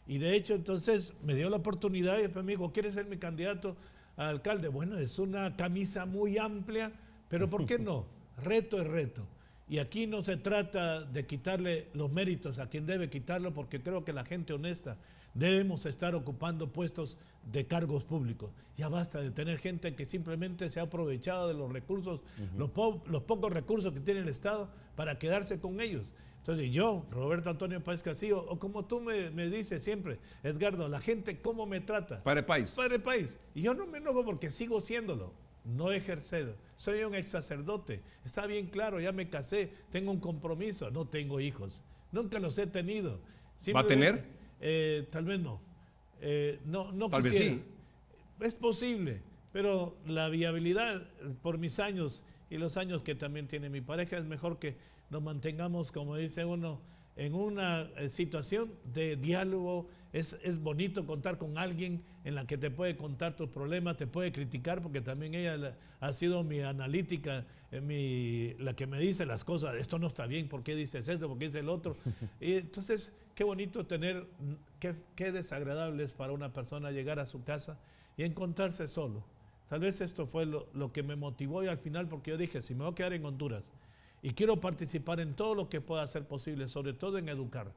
Speaker 10: Y de hecho, entonces me dio la oportunidad y después me dijo, ¿quieres ser mi candidato a alcalde? Bueno, es una camisa muy amplia, pero ¿por qué no? Reto es reto. Y aquí no se trata de quitarle los méritos a quien debe quitarlo, porque creo que la gente honesta debemos estar ocupando puestos de cargos públicos. Ya basta de tener gente que simplemente se ha aprovechado de los recursos, los pocos recursos que tiene el Estado para quedarse con ellos. Entonces yo, Roberto Antonio Páez Castillo, o como tú me dices siempre, Edgardo, la gente cómo me trata.
Speaker 2: Padre Páez.
Speaker 10: Padre Páez. Y yo no me enojo porque sigo siéndolo. No ejercer. Soy un ex sacerdote. Está bien claro, ya me casé, tengo un compromiso, no tengo hijos. Nunca los he tenido.
Speaker 2: ¿Va a tener?
Speaker 10: Tal vez no. No
Speaker 2: Tal
Speaker 10: quisiera.
Speaker 2: vez sí.
Speaker 10: Es posible, pero la viabilidad por mis años y los años que también tiene mi pareja es mejor que nos mantengamos, como dice uno, en una situación de diálogo. Es bonito contar con alguien en la que te puede contar tus problemas, te puede criticar, porque también ella ha sido mi analítica, la que me dice las cosas, esto no está bien, ¿por qué dices esto? ¿Por qué dices el otro? Y entonces, qué bonito tener, qué desagradable es para una persona llegar a su casa y encontrarse solo. Tal vez esto fue lo que me motivó y al final, porque yo dije, si me voy a quedar en Honduras y quiero participar en todo lo que pueda ser posible, sobre todo en educar.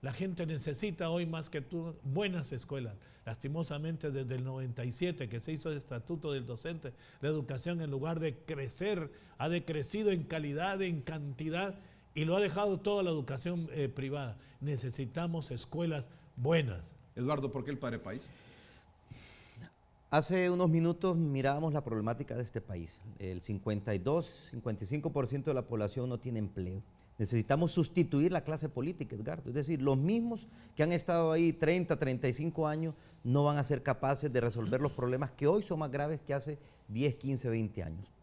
Speaker 10: La gente necesita hoy más que tú buenas escuelas. Lastimosamente desde el 97 que se hizo el estatuto del docente, la educación en lugar de crecer ha decrecido en calidad, en cantidad, y lo ha dejado toda la educación privada. Necesitamos escuelas buenas.
Speaker 2: Eduardo, ¿por qué el Padre Páez?
Speaker 3: Hace unos minutos mirábamos la problemática de este país. El 55% de la población no tiene empleo. Necesitamos sustituir la clase política, Edgardo. Es decir, los mismos que han estado ahí 30, 35 años no van a ser capaces de resolver los problemas que hoy son más graves que hace 10, 15, 20 años.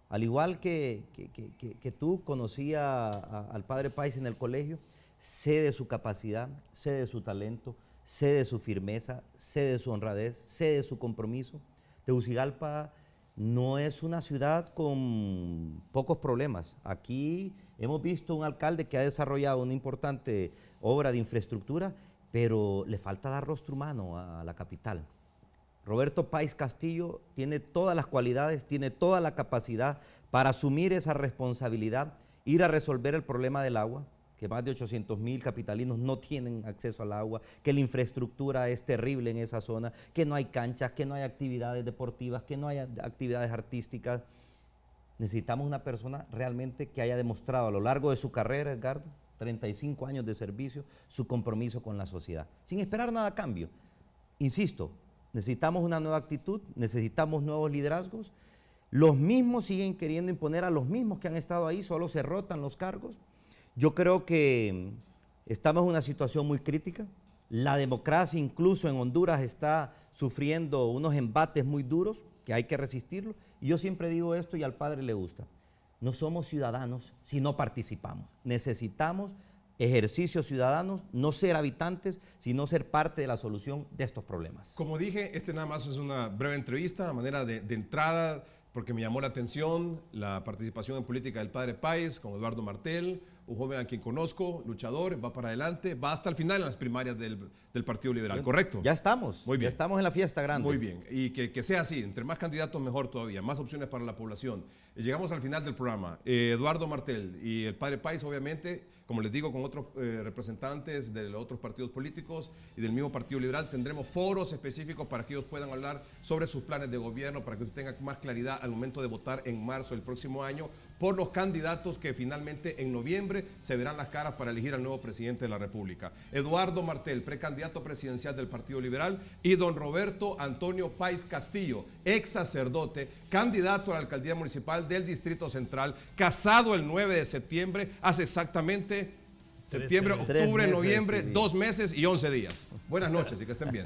Speaker 3: Al igual que tú conocía al Padre Páez en el colegio, sé de su capacidad, sé de su talento, sé de su firmeza, sé de su honradez, sé de su compromiso. Tegucigalpa no es una ciudad con pocos problemas. Aquí hemos visto un alcalde que ha desarrollado una importante obra de infraestructura, pero le falta dar rostro humano a la capital. Roberto Páez Castillo tiene todas las cualidades, tiene toda la capacidad para asumir esa responsabilidad, ir a resolver el problema del agua, que más de 800,000 capitalinos no tienen acceso al agua, que la infraestructura es terrible en esa zona, que no hay canchas, que no hay actividades deportivas, que no hay actividades artísticas. Necesitamos una persona realmente que haya demostrado a lo largo de su carrera, Edgardo, 35 años de servicio, su compromiso con la sociedad, sin esperar nada a cambio. Insisto, necesitamos una nueva actitud, necesitamos nuevos liderazgos. Los mismos siguen queriendo imponer a los mismos que han estado ahí, solo se rotan los cargos. Yo creo que estamos en una situación muy crítica. La democracia incluso en Honduras está sufriendo unos embates muy duros que hay que resistirlo. Y yo siempre digo esto y al padre le gusta. No somos ciudadanos si no participamos. Necesitamos ejercicios ciudadanos, no ser habitantes, sino ser parte de la solución de estos problemas.
Speaker 2: Como dije, este nada más es una breve entrevista, a manera de entrada, porque me llamó la atención la participación en política del Padre Páez con Eduardo Martel, un joven a quien conozco, luchador, va para adelante, va hasta el final en las primarias del Partido Liberal, ¿correcto?
Speaker 11: Ya estamos.
Speaker 2: Muy bien.
Speaker 11: Ya estamos en la fiesta grande.
Speaker 2: Muy bien, y que sea así, entre más candidatos mejor todavía, más opciones para la población. Llegamos al final del programa. Eduardo Martel y el padre Páez, obviamente, como les digo, con otros representantes de los otros partidos políticos y del mismo Partido Liberal, tendremos foros específicos para que ellos puedan hablar sobre sus planes de gobierno, para que usted tenga más claridad al momento de votar en marzo del próximo año por los candidatos que finalmente en noviembre se verán las caras para elegir al nuevo presidente de la República. Eduardo Martel, precandidato presidencial del Partido Liberal, y don Roberto Antonio Páez Castillo, ex sacerdote, candidato a la alcaldía municipal del Distrito Central, casado el 9 de septiembre, hace exactamente septiembre, octubre, noviembre, 2 meses y 11 días. Buenas noches y que estén bien.